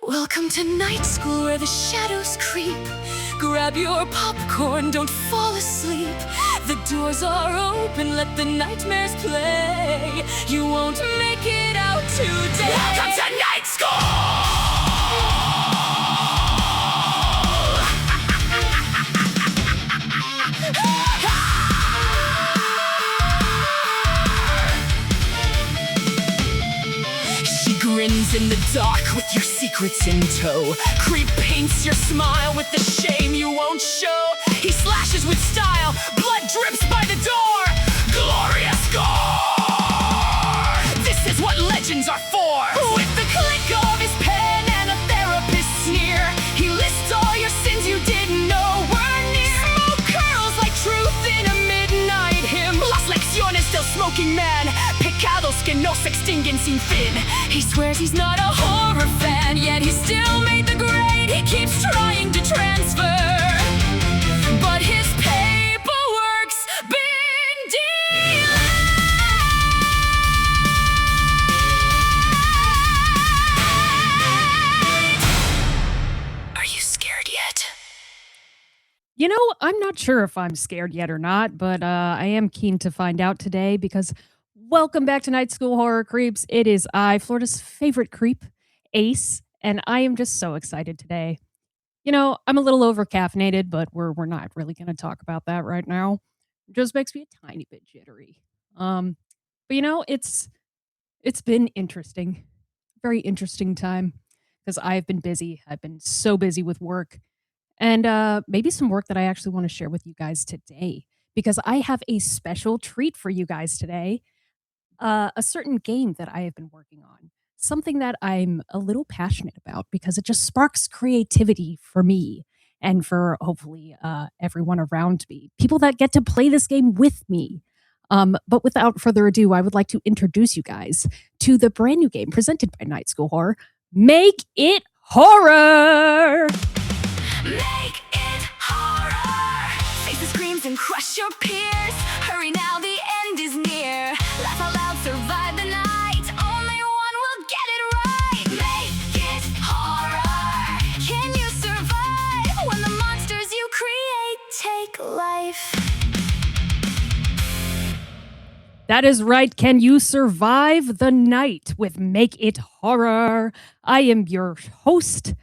Welcome to night school where the shadows creep. Grab your popcorn, don't fall asleep. The doors are open, let the nightmares play. You won't make it out today. Welcome to night school! Grins in the dark with your secrets in tow. Creep paints your smile with the shame you won't show. He slashes with style, blood drips by the door. Glorious gore! This is what legends are for. With the click of his pen and a therapist's sneer, he lists all your sins you didn't know were near. Smoke curls like truth in a midnight hymn. Las lecciones del smoking man. Pecados que no se extinguen sin fin. He swears he's not a horror fan, yet he still made the grade. He keeps trying to transfer, but his paperwork's been delayed. Are you scared yet? You know, I'm not sure if I'm scared yet or not, but I am keen to find out today because welcome back to Night School Horror Creeps. It is I, Florida's favorite creep, Ace, and I am just so excited today. You know, I'm a little over-caffeinated, but we're not really going to talk about that right now. It just makes me a tiny bit jittery. But you know, it's been interesting. Very interesting time because I've been busy. I've been so busy with work. And maybe some work that I actually want to share with you guys today because I have a special treat for you guys today. A certain game that I have been working on, something that I'm a little passionate about because it just sparks creativity for me and for hopefully everyone around me, people that get to play this game with me. But without further ado, I would like to introduce you guys to the brand new game presented by Night School Horror, Make It Horror! Make it horror! Face the screams and crush your peers. Hurry now, the end is near. Laugh out loud, survive the night. Only one will get it right. Make it horror. Can you survive when the monsters you create take life? That is right. Can you survive the night with Make It Horror? I am your host,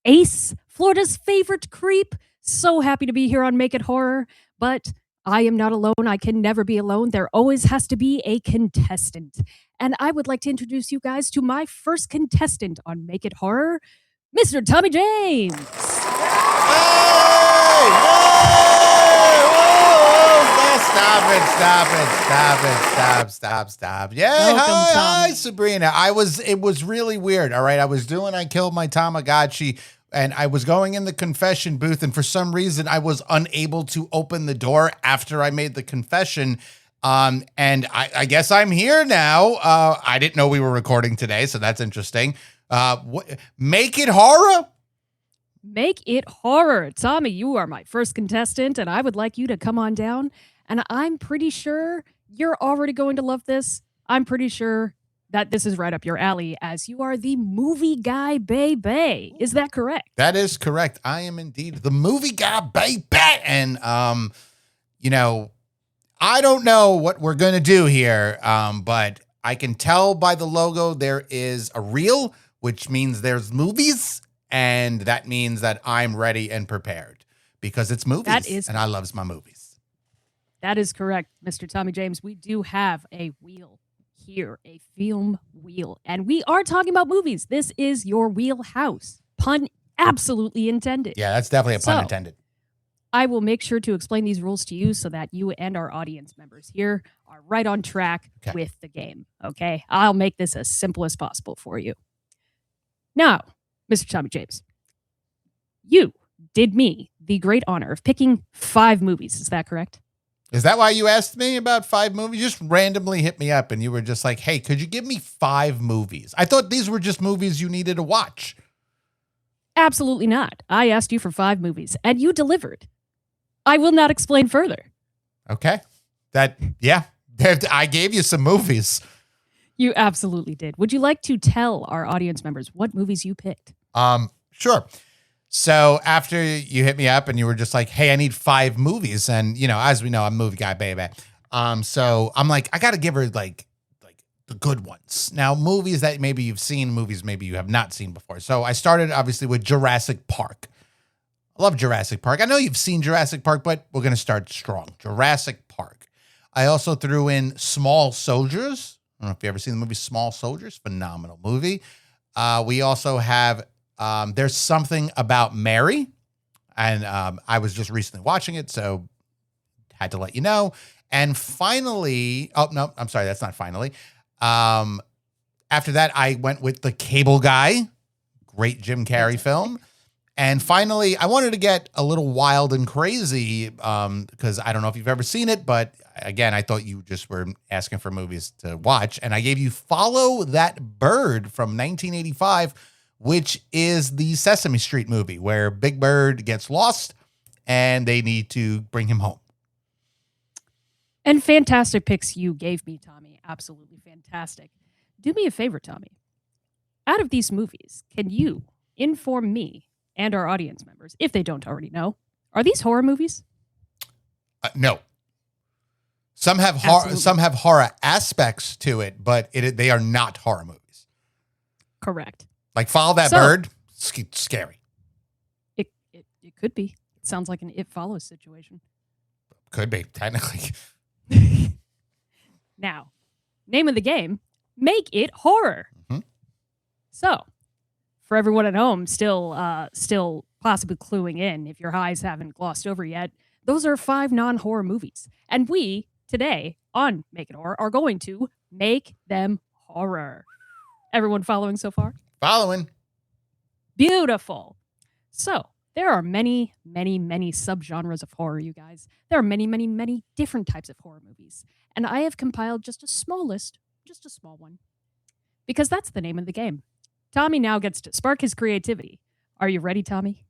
Ace, Florida's favorite creep. So happy to be here on Make It Horror, but I am not alone. I can never be alone. There always has to be a contestant. And I would like to introduce you guys to my first contestant on Make It Horror, Mr. Tommy James. Stop. Yeah, Welcome, hi, Tommy. Sabrina. It was really weird, all right? I killed my Tamagotchi, and I was going in the confession booth, and for some reason, I was unable to open the door after I made the confession. And I guess I'm here now. I didn't know we were recording today, so that's interesting. Make It Horror? Make It Horror. Tommy, you are my first contestant, and I would like you to come on down. And I'm pretty sure you're already going to love this. I'm pretty sure that this is right up your alley, as you are the movie guy, baby. Is that correct? That is correct. I am indeed the movie guy, baby. And, you know, I don't know what we're going to do here, but I can tell by the logo there is a reel, which means there's movies, and that means that I'm ready and prepared because it's movies, and I loves my movies. That is correct, Mr. Tommy James. We do have a wheel here, a film wheel, and we are talking about movies. This is your wheelhouse. Pun absolutely intended. Yeah, that's definitely a pun intended. I will make sure to explain these rules to you so that you and our audience members here are right on track with the game, okay? I'll make this as simple as possible for you. Now, Mr. Tommy James, you did me the great honor of picking 5 movies. Is that correct? Is that why you asked me about 5 movies? You just randomly hit me up and you were just like, hey, could you give me 5 movies? I thought these were just movies you needed to watch. Absolutely not. I asked you for 5 movies and you delivered. I will not explain further. Okay. I gave you some movies. You absolutely did. Would you like to tell our audience members what movies you picked? Sure. So after you hit me up and you were just like, hey, I need 5 movies. And, as we know, I'm a movie guy, baby. So I'm like, I got to give her like the good ones. Now, movies that maybe you've seen, movies maybe you have not seen before. So I started obviously with Jurassic Park. I love Jurassic Park. I know you've seen Jurassic Park, but we're going to start strong. Jurassic Park. I also threw in Small Soldiers. I don't know if you ever seen the movie Small Soldiers. Phenomenal movie. We also have There's Something About Mary. And I was just recently watching it, so had to let you know. And finally, oh, no, I'm sorry. That's not finally. After that, I went with The Cable Guy. Great Jim Carrey film. And finally, I wanted to get a little wild and crazy because I don't know if you've ever seen it, but again, I thought you just were asking for movies to watch. And I gave you Follow That Bird from 1985, which is the Sesame Street movie where Big Bird gets lost and they need to bring him home. And fantastic picks you gave me, Tommy. Absolutely fantastic. Do me a favor, Tommy. Out of these movies, can you inform me and our audience members, if they don't already know, are these horror movies? No. Some have horror aspects to it, but they are not horror movies. Correct. Like Follow That Bird, scary. It could be. It sounds like an It Follows situation. Could be, technically. Now, name of the game, make it horror. Mm-hmm. So, for everyone at home still possibly cluing in, if your eyes haven't glossed over yet, those are 5 non-horror movies. And we, today, on Make It Horror, are going to make them horror. Everyone following so far? Following. Beautiful. So, there are many, many, many subgenres of horror, you guys. There are many, many, many different types of horror movies. And I have compiled just a small list, just a small one, because that's the name of the game. Tommy now gets to spark his creativity. Are you ready, Tommy?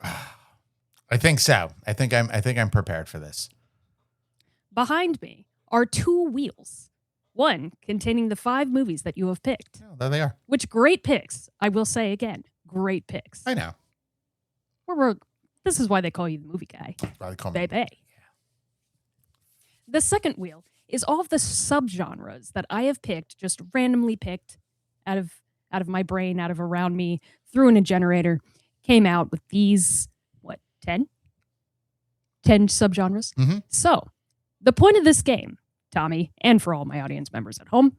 I think so. I think I'm prepared for this. Behind me are 2 wheels. One containing the 5 movies that you have picked. Oh, there they are. Which great picks. I will say again, great picks. I know. This is why they call you the movie guy. Baby. Yeah. The second wheel is all of the subgenres that I have picked, just randomly picked out of my brain, out of around me, threw in a generator, came out with these, 10? 10 subgenres. Mm-hmm. So, the point of this game, Tommy, and for all my audience members at home,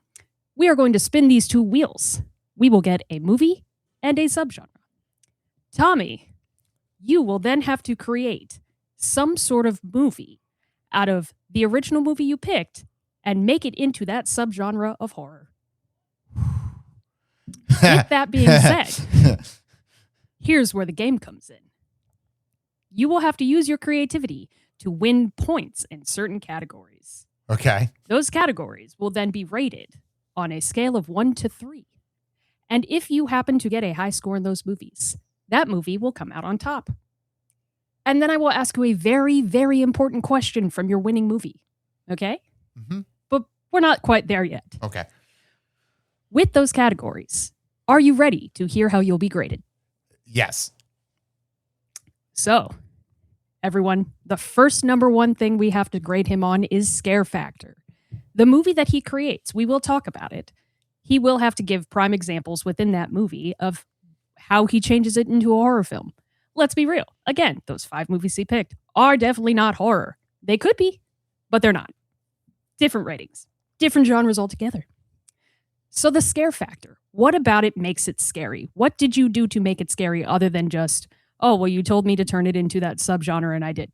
we are going to spin these 2 wheels. We will get a movie and a subgenre. Tommy, you will then have to create some sort of movie out of the original movie you picked and make it into that subgenre of horror. With that being said, here's where the game comes in. You will have to use your creativity to win points in certain categories. Okay. Those categories will then be rated on a scale of 1 to 3. And if you happen to get a high score in those movies, that movie will come out on top. And then I will ask you a very, very important question from your winning movie. Okay? Mm-hmm. But we're not quite there yet. Okay. With those categories, are you ready to hear how you'll be graded? Yes. So, everyone, the first number 1 thing we have to grade him on is scare factor. The movie that he creates, we will talk about it. He will have to give prime examples within that movie of how he changes it into a horror film. Let's be real. Again, those 5 movies he picked are definitely not horror. They could be, but they're not. Different ratings, different genres altogether. So the scare factor, what about it makes it scary? What did you do to make it scary other than just, oh, well, you told me to turn it into that subgenre and I did?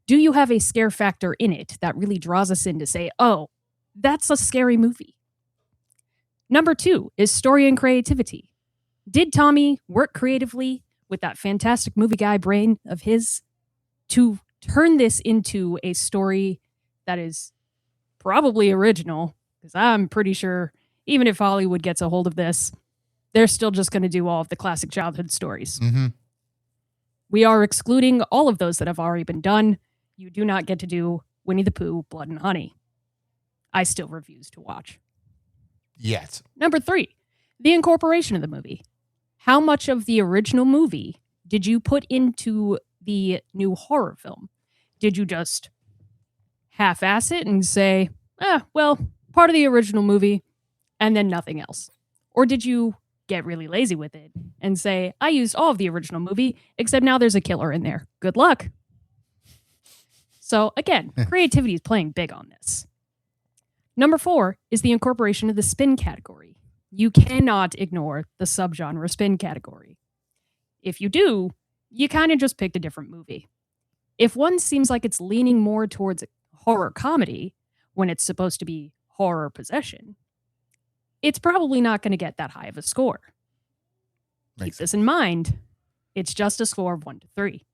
Do you have a scare factor in it that really draws us in to say, oh, that's a scary movie? Number 2 is story and creativity. Did Tommy work creatively with that fantastic movie guy brain of his to turn this into a story that is probably original? Because I'm pretty sure even if Hollywood gets a hold of this, they're still just going to do all of the classic childhood stories. Mm-hmm. We are excluding all of those that have already been done. You do not get to do Winnie the Pooh, Blood and Honey. I still refuse to watch. Yes. Number 3, the incorporation of the movie. How much of the original movie did you put into the new horror film? Did you just half-ass it and say, well, part of the original movie and then nothing else? Or did you get really lazy with it and say, I used all of the original movie, except now there's a killer in there. Good luck. So again, creativity is playing big on this. Number 4 is the incorporation of the spin category. You cannot ignore the subgenre spin category. If you do, you kind of just picked a different movie. If one seems like it's leaning more towards horror comedy when it's supposed to be horror possession, it's probably not going to get that high of a score. Keep this in mind. It's just a score of 1 to 3.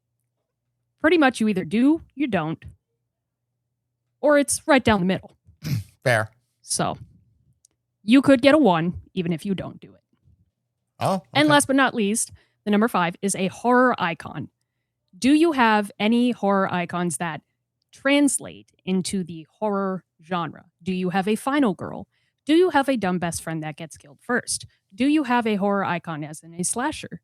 Pretty much you either do, you don't, or it's right down the middle. Fair. So you could get a 1 even if you don't do it. Oh, okay. And last but not least, the number 5 is a horror icon. Do you have any horror icons that translate into the horror genre? Do you have a final girl? Do you have a dumb best friend that gets killed first? Do you have a horror icon as in a slasher?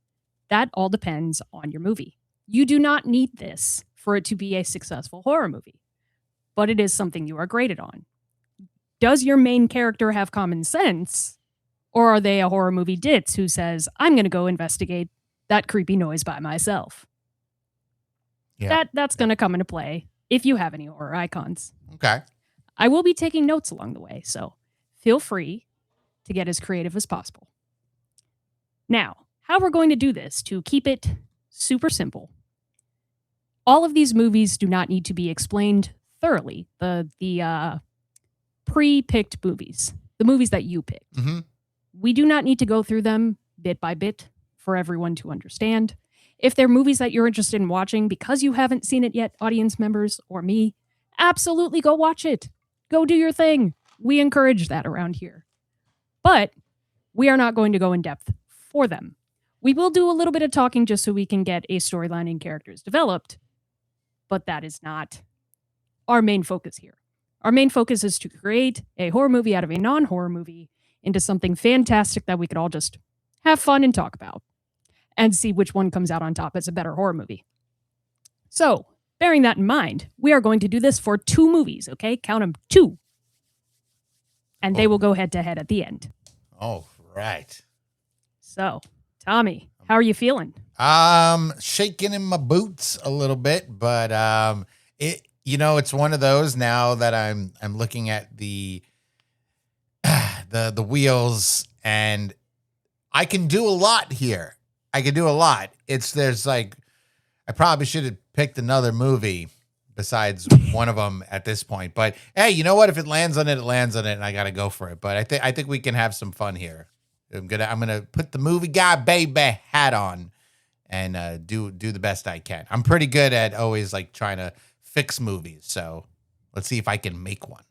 That all depends on your movie. You do not need this for it to be a successful horror movie, but it is something you are graded on. Does your main character have common sense, or are they a horror movie ditz who says, I'm going to go investigate that creepy noise by myself? Yeah. That's going to come into play if you have any horror icons. Okay. I will be taking notes along the way, so feel free to get as creative as possible. Now, how we're going to do this to keep it super simple. All of these movies do not need to be explained thoroughly. The pre-picked movies, the movies that you picked. Mm-hmm. We do not need to go through them bit by bit for everyone to understand. If they're movies that you're interested in watching because you haven't seen it yet, audience members or me, absolutely go watch it. Go do your thing. We encourage that around here. But we are not going to go in depth for them. We will do a little bit of talking just so we can get a storyline and characters developed, but that is not our main focus here. Our main focus is to create a horror movie out of a non-horror movie into something fantastic that we could all just have fun and talk about and see which one comes out on top as a better horror movie. So, bearing that in mind, we are going to do this for 2 movies, okay? Count them, 2. And they will go head to head at the end. Oh, right. So, Tommy, how are you feeling? Shaking in my boots a little bit, but it's one of those now that I'm looking at the wheels, and I can do a lot here. I can do a lot. I probably should have picked another movie besides one of them at this point. But hey, you know what? If it lands on it, it lands on it, and I got to go for it. But I think we can have some fun here. I'm gonna put the movie guy baby hat on and do the best I can. I'm pretty good at always like trying to fix movies. So let's see if I can make one.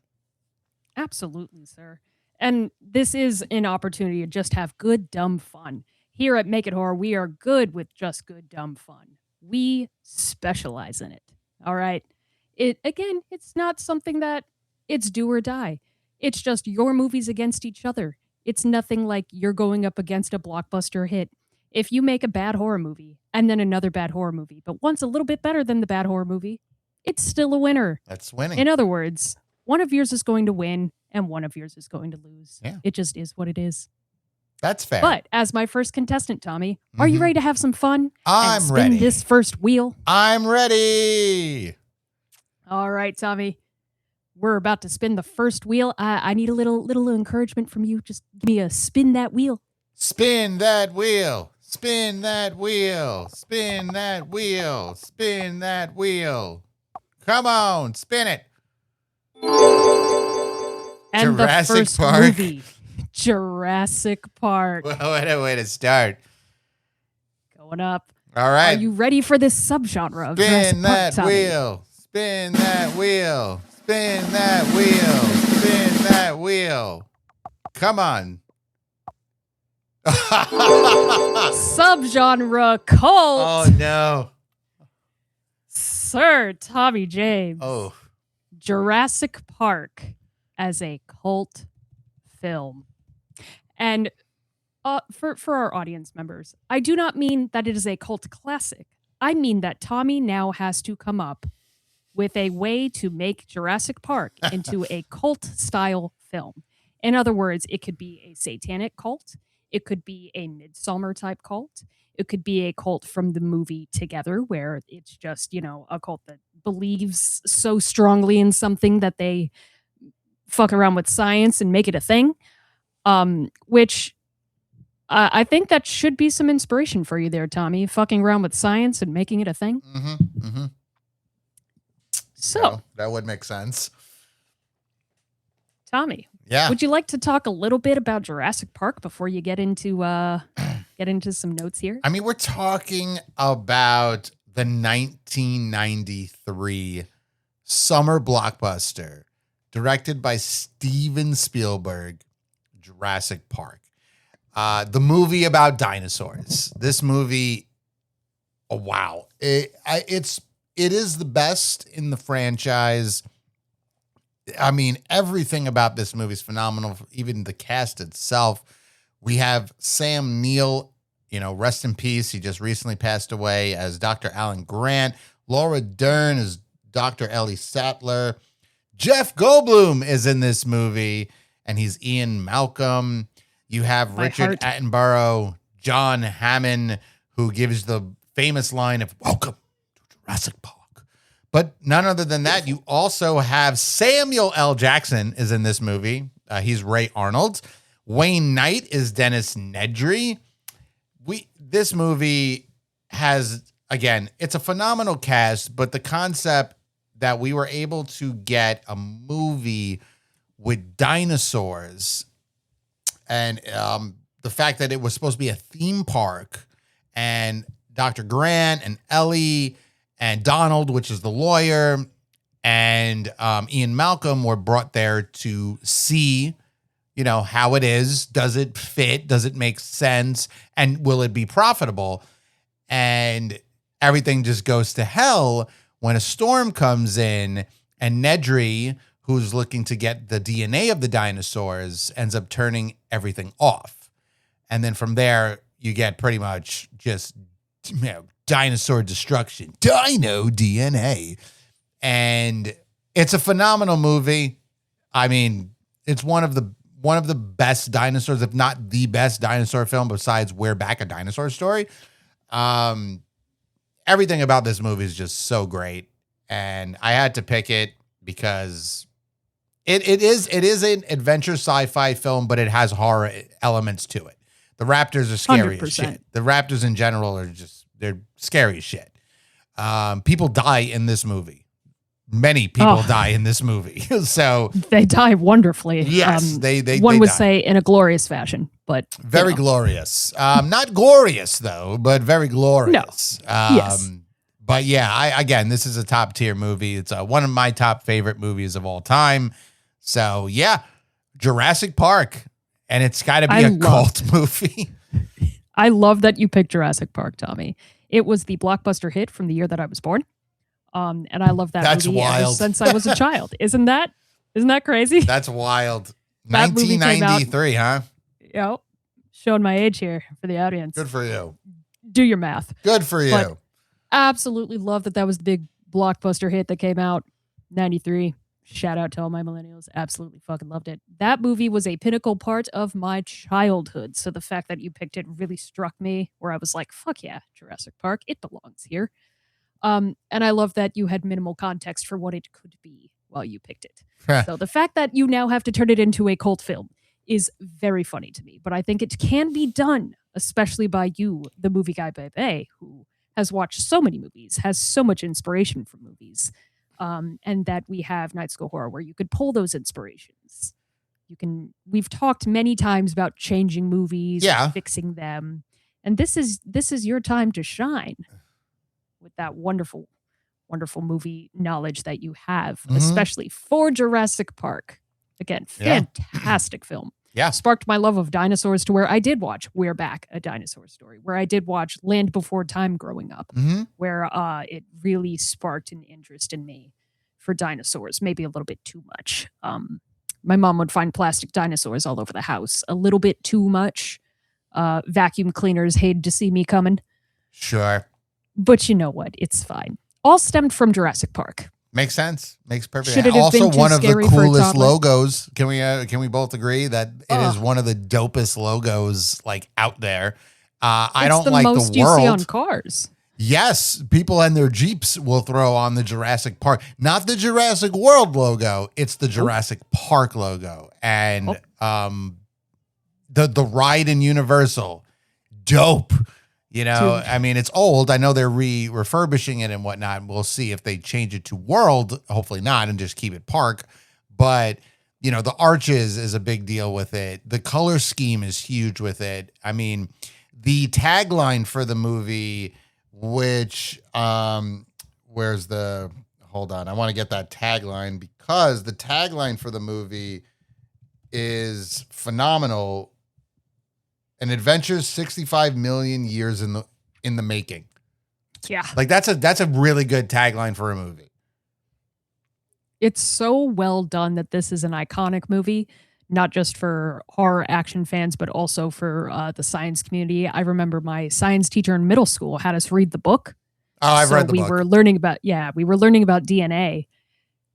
Absolutely, sir. And this is an opportunity to just have good, dumb fun. Here at Make It Horror, we are good with just good, dumb fun. We specialize in it. All right. It's not something that it's do or die. It's just your movies against each other. It's nothing like you're going up against a blockbuster hit. If you make a bad horror movie and then another bad horror movie, but one's a little bit better than the bad horror movie, it's still a winner. That's winning. In other words, one of yours is going to win and one of yours is going to lose. Yeah. It just is what it is. That's fair. But as my first contestant, Tommy, are you ready to have some fun? I'm and spin ready. This first wheel. I'm ready. All right, Tommy. We're about to spin the first wheel. I need a little encouragement from you. Just give me a spin that wheel. Spin that wheel. Spin that wheel. Spin that wheel. Spin that wheel. Come on, spin it. And Jurassic the first Park. movie, Jurassic Park. Well, what a way to start. Going up. All right. Are you ready for this subgenre of Jurassic Spin Park, that Tommy? wheel. Spin that wheel. Spin that wheel. Spin that wheel. Come on. Subgenre cult. Oh, no. Sir Tommy James. Oh. Jurassic Park as a cult film. And For our audience members, I do not mean that it is a cult classic. I mean that Tommy now has to come up with a way to make Jurassic Park into a cult style film. In other words, it could be a satanic cult, it could be a midsummer type cult, it could be a cult from the movie Together, where it's just, a cult that believes so strongly in something that they fuck around with science and make it a thing. Which I think that should be some inspiration for you there, Tommy. Fucking around with science and making it a thing. Mm-hmm. Mm-hmm. So that would make sense. Tommy, yeah, would you like to talk a little bit about Jurassic Park before you get into some notes here? I mean, we're talking about the 1993 summer blockbuster directed by Steven Spielberg, Jurassic Park. The movie about dinosaurs. This movie, oh, wow. It is the best in the franchise. I mean, everything about this movie is phenomenal. Even the cast itself. We have Sam Neill, rest in peace. He just recently passed away, as Dr. Alan Grant. Laura Dern is Dr. Ellie Sattler. Jeff Goldblum is in this movie, and he's Ian Malcolm. You have Richard Attenborough, John Hammond, who gives the famous line of "Welcome to Jurassic Park." But none other than that, you also have Samuel L. Jackson is in this movie. He's Ray Arnold. Wayne Knight is Dennis Nedry. This movie has, again, it's a phenomenal cast, but the concept that we were able to get a movie with dinosaurs, and the fact that it was supposed to be a theme park, and Dr. Grant and Ellie and Donald, which is the lawyer, and Ian Malcolm were brought there to see, how it is. Does it fit? Does it make sense? And will it be profitable? And everything just goes to hell when a storm comes in, and Nedry, who's looking to get the DNA of the dinosaurs, ends up turning everything off. And then from there, you get pretty much just, dinosaur destruction, dino DNA. And it's a phenomenal movie. I mean, it's one of the best dinosaurs, if not the best dinosaur film besides We're Back, a Dinosaur Story. Everything about this movie is just so great. And I had to pick it because it is an adventure sci-fi film, but it has horror elements to it. The raptors are scary 100%. as shit. The raptors in general they're scary as shit. People die in this movie. Many people die in this movie. So they die wonderfully. Yes, one would die. say in a glorious fashion, but very glorious. Not glorious though, but very glorious. Yes. But yeah, again, this is a top tier movie. It's one of my top favorite movies of all time. So yeah, Jurassic Park, and it's got to be a cult movie. I love that you picked Jurassic Park, Tommy. It was the blockbuster hit from the year that I was born. And I love that movie ever since I was a child. Isn't that crazy? That's wild. That 1993, huh? Showing my age here for the audience. Good for you. Do your math. Good for you. But absolutely love that was the big blockbuster hit that came out 93. Shout out to all my millennials. Absolutely fucking loved it. That movie was a pinnacle part of my childhood. So the fact that you picked it really struck me, where I was like, fuck yeah, Jurassic Park. It belongs here. And I love that you had minimal context for what it could be while you picked it. So the fact that you now have to turn it into a cult film is very funny to me. But I think it can be done, especially by you, the movie guy Bebe, who has watched so many movies, has so much inspiration from movies. And that we have Night School Horror, where you could pull those inspirations. We've talked many times about changing movies, and fixing them, and this is your time to shine with that wonderful, wonderful movie knowledge that you have, especially for Jurassic Park. Again, fantastic film. Yeah. Sparked my love of dinosaurs to where I did watch We're Back, a Dinosaur Story, where I did watch Land Before Time growing up, where it really sparked an interest in me for dinosaurs, maybe a little bit too much. My mom would find plastic dinosaurs all over the house, a little bit too much. vacuum cleaners hated to see me coming. Sure. But you know what? It's fine. All stemmed from Jurassic Park. Makes sense. Makes perfect Should sense. it have Also, been too one of the scary for a coolest toddler? logos. Can we both agree that it is Ugh. one of the dopest logos like out there? I It's don't the like most the you see on world. cars. Yes, people and their Jeeps will throw on the Jurassic Park, not the Jurassic World logo. It's the Jurassic Park logo, and the ride in Universal, dope. You know, Dude. I mean, it's old. I know they're refurbishing it and whatnot. We'll see if they change it to World. Hopefully not, and just keep it Park. But you know, the arches is a big deal with it. The color scheme is huge with it. I mean, the tagline for the movie, which where's the hold on, I want to get that tagline because the tagline for the movie is phenomenal. An adventure 65 million years in the making. Yeah. Like that's a really good tagline for a movie. It's so well done that this is an iconic movie, not just for horror action fans, but also for the science community. I remember my science teacher in middle school had us read the book. Oh, I've read the we book. were learning about DNA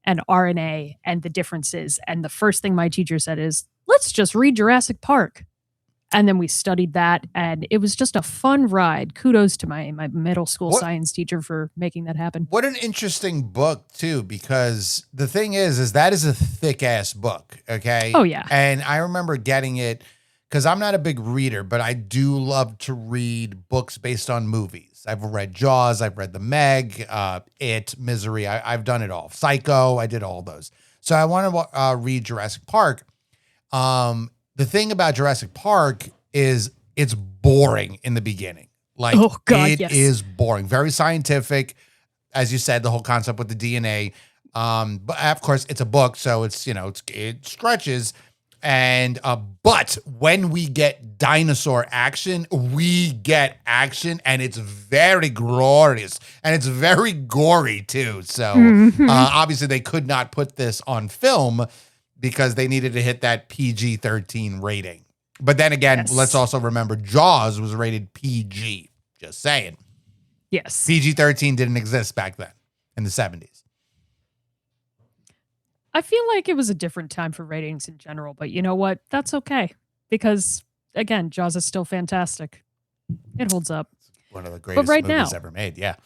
and RNA and the differences. And the first thing my teacher said is, let's just read Jurassic Park. And then we studied that, and it was just a fun ride. Kudos to my middle school science teacher for making that happen. What an interesting book, too, because the thing is that is a thick-ass book, okay? Oh, yeah. And I remember getting it because I'm not a big reader, but I do love to read books based on movies. I've read Jaws, I've read The Meg, It, Misery. I've done it all. Psycho, I did all those. So I want to read Jurassic Park. The thing about Jurassic Park is it's boring in the beginning. Like, oh, God, it yes. is boring. Very scientific. As you said, the whole concept with the DNA. But of course, it's a book, so it's, you know, it stretches. And but when we get dinosaur action, we get action, and it's very glorious, and it's very gory too. So obviously, they could not put this on film because they needed to hit that PG-13 rating. But then again, let's also remember Jaws was rated PG. Just saying. Yes. PG-13 didn't exist back then in the 70s. I feel like it was a different time for ratings in general, but you know what? That's okay. Because, again, Jaws is still fantastic. It holds up. One of the greatest movies ever made, yeah.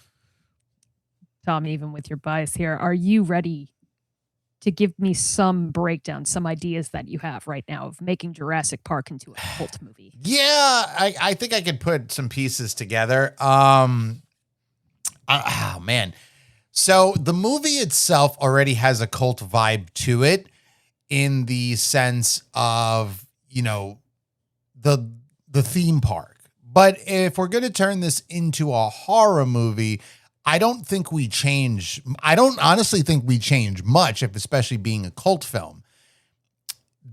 Tom, even with your bias here, are you ready to give me some breakdown, some ideas that you have right now of making Jurassic Park into a cult movie? Yeah, I think I could put some pieces together. Oh, man. So the movie itself already has a cult vibe to it in the sense of, you know, the theme park. But if we're going to turn this into a horror movie, I don't think we change. I don't honestly think we change much, if especially being a cult film.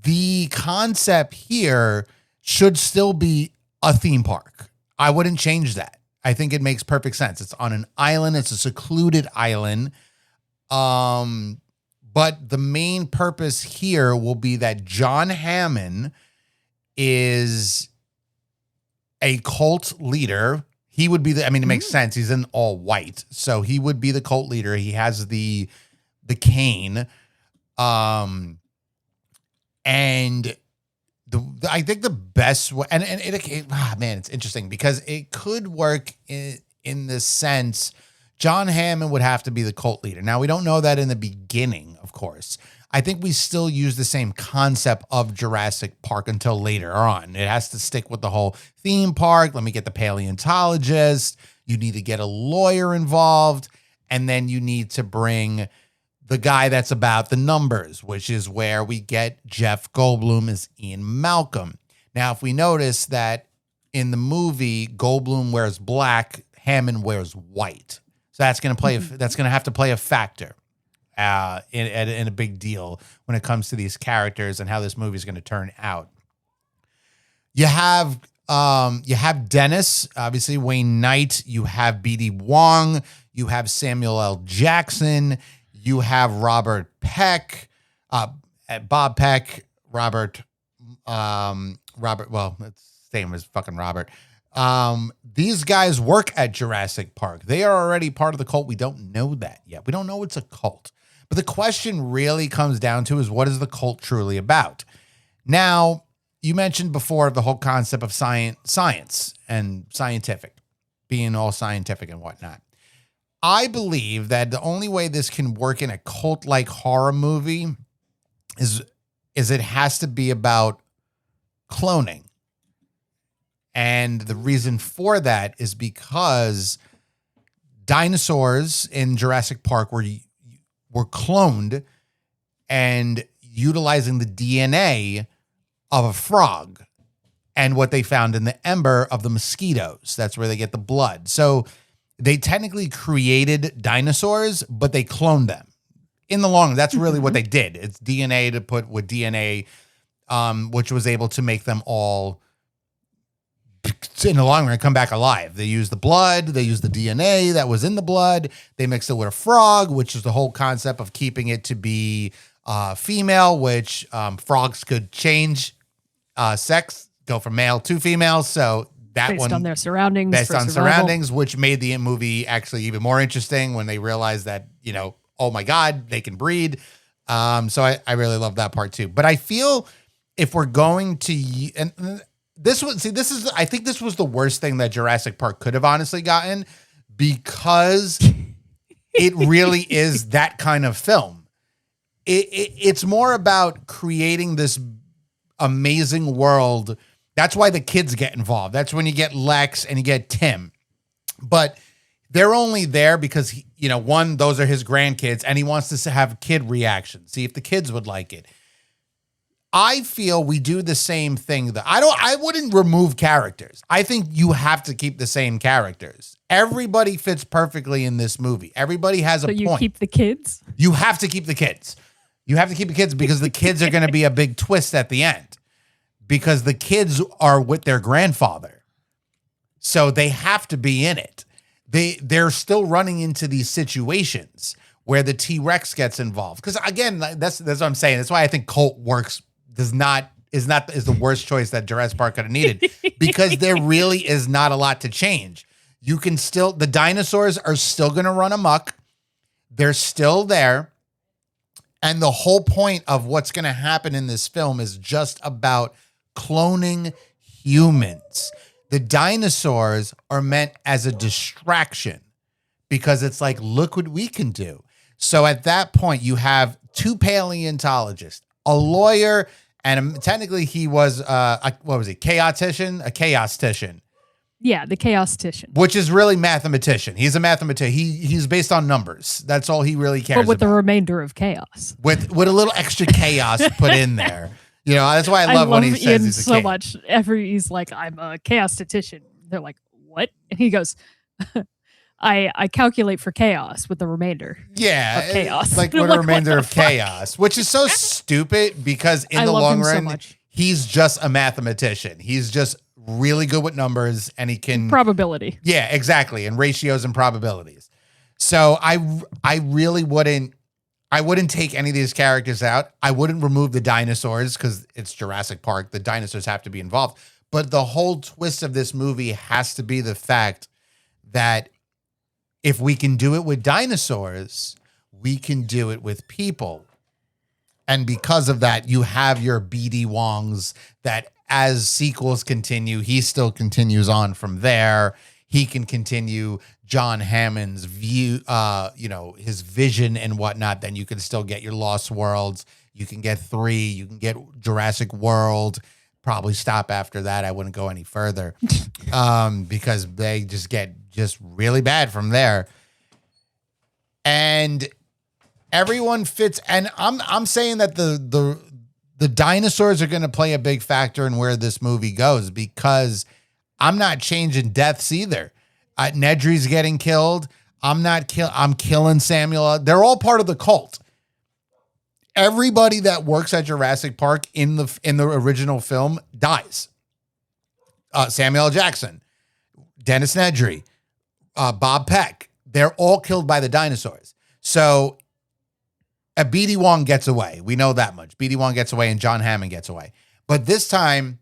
The concept here should still be a theme park. I wouldn't change that. I think it makes perfect sense. It's on an island. It's a secluded island. But the main purpose here will be that John Hammond is a cult leader. He would be it makes sense. He's in all white. So he would be the cult leader. He has the cane. And I think the best way, and it's interesting because it could work in the sense John Hammond would have to be the cult leader. Now, we don't know that in the beginning, of course. I think we still use the same concept of Jurassic Park until later on. It has to stick with the whole theme park. Let me get the paleontologist. You need to get a lawyer involved. And then you need to bring the guy that's about the numbers, which is where we get Jeff Goldblum as Ian Malcolm. Now, if we notice that in the movie, Goldblum wears black, Hammond wears white. So that's going to play. That's going to have to play a factor in a big deal when it comes to these characters and how this movie is going to turn out. You have Dennis, obviously Wayne Knight. You have B.D. Wong. You have Samuel L. Jackson. You have Robert Peck, Bob Peck, Robert. Well, name is fucking Robert. These guys work at Jurassic Park. They are already part of the cult. We don't know that yet. We don't know it's a cult. But the question really comes down to is what is the cult truly about? Now, you mentioned before the whole concept of science and scientific, being all scientific and whatnot. I believe that the only way this can work in a cult-like horror movie is it has to be about cloning. And the reason for that is because dinosaurs in Jurassic Park were cloned and utilizing the DNA of a frog and what they found in the ember of the mosquitoes. That's where they get the blood. So they technically created dinosaurs, but they cloned them. In the long run, that's really what they did. It's DNA to put with DNA, which was able to make them all, in the long run, come back alive. They used the blood. They used the DNA that was in the blood. They mixed it with a frog, which is the whole concept of keeping it to be female, which frogs could change sex, go from male to female. So that based on their surroundings. Based for on survival. surroundings, which made the movie actually even more interesting when they realized that, oh my God, they can breed. So I really love that part too. But I feel if we're going to, and I think this was the worst thing that Jurassic Park could have honestly gotten, because it really is that kind of film. It's more about creating this amazing world. That's why the kids get involved. That's when you get Lex and you get Tim. But they're only there because, one, those are his grandkids, and he wants to have kid reactions, see if the kids would like it. I feel we do the same thing. I wouldn't remove characters. I think you have to keep the same characters. Everybody fits perfectly in this movie. Everybody has a point. So you keep the kids? You have to keep the kids. You have to keep the kids because the kids are going to be a big twist at the end, because the kids are with their grandfather. So they have to be in it. They're still running into these situations where the T-Rex gets involved. Because again, that's what I'm saying. That's why I think cult works is the worst choice that Jurassic Park could have needed, because there really is not a lot to change. The dinosaurs are still going to run amok. They're still there. And the whole point of what's going to happen in this film is just about cloning humans. The dinosaurs are meant as a distraction because it's like, look what we can do. So at that point, you have two paleontologists, a lawyer, and technically he was, what was he? A chaostician. Yeah, the chaostician. Which is really mathematician. He's a mathematician. He's based on numbers. That's all he really cares about. But with the remainder of chaos. With a little extra chaos put in there. That's why I love when he says Ian he's a so much. He's like, I'm a chaostician. They're like, what? And he goes, I calculate for chaos with the remainder. Yeah, of chaos. Like with the remainder of chaos, which is so stupid because in the long run, he's just a mathematician. He's just really good with numbers, and he can probability. Yeah, exactly, and ratios and probabilities. So I really wouldn't take any of these characters out. I wouldn't remove the dinosaurs because it's Jurassic Park. The dinosaurs have to be involved. But the whole twist of this movie has to be the fact that if we can do it with dinosaurs, we can do it with people. And because of that, you have your BD Wongs that as sequels continue, he still continues on from there. He can continue John Hammond's view, his vision and whatnot. Then you can still get your Lost Worlds. You can get 3. You can get Jurassic World. Probably stop after that. I wouldn't go any further because they just get really bad from there. And everyone fits. And I'm saying that the dinosaurs are going to play a big factor in where this movie goes, because I'm not changing deaths either. Nedry's getting killed. I'm killing Samuel. They're all part of the cult. Everybody that works at Jurassic Park in the original film dies. Samuel L. Jackson, Dennis Nedry, Bob Peck. They're all killed by the dinosaurs. So a BD Wong gets away. We know that much. BD Wong gets away and John Hammond gets away. But this time,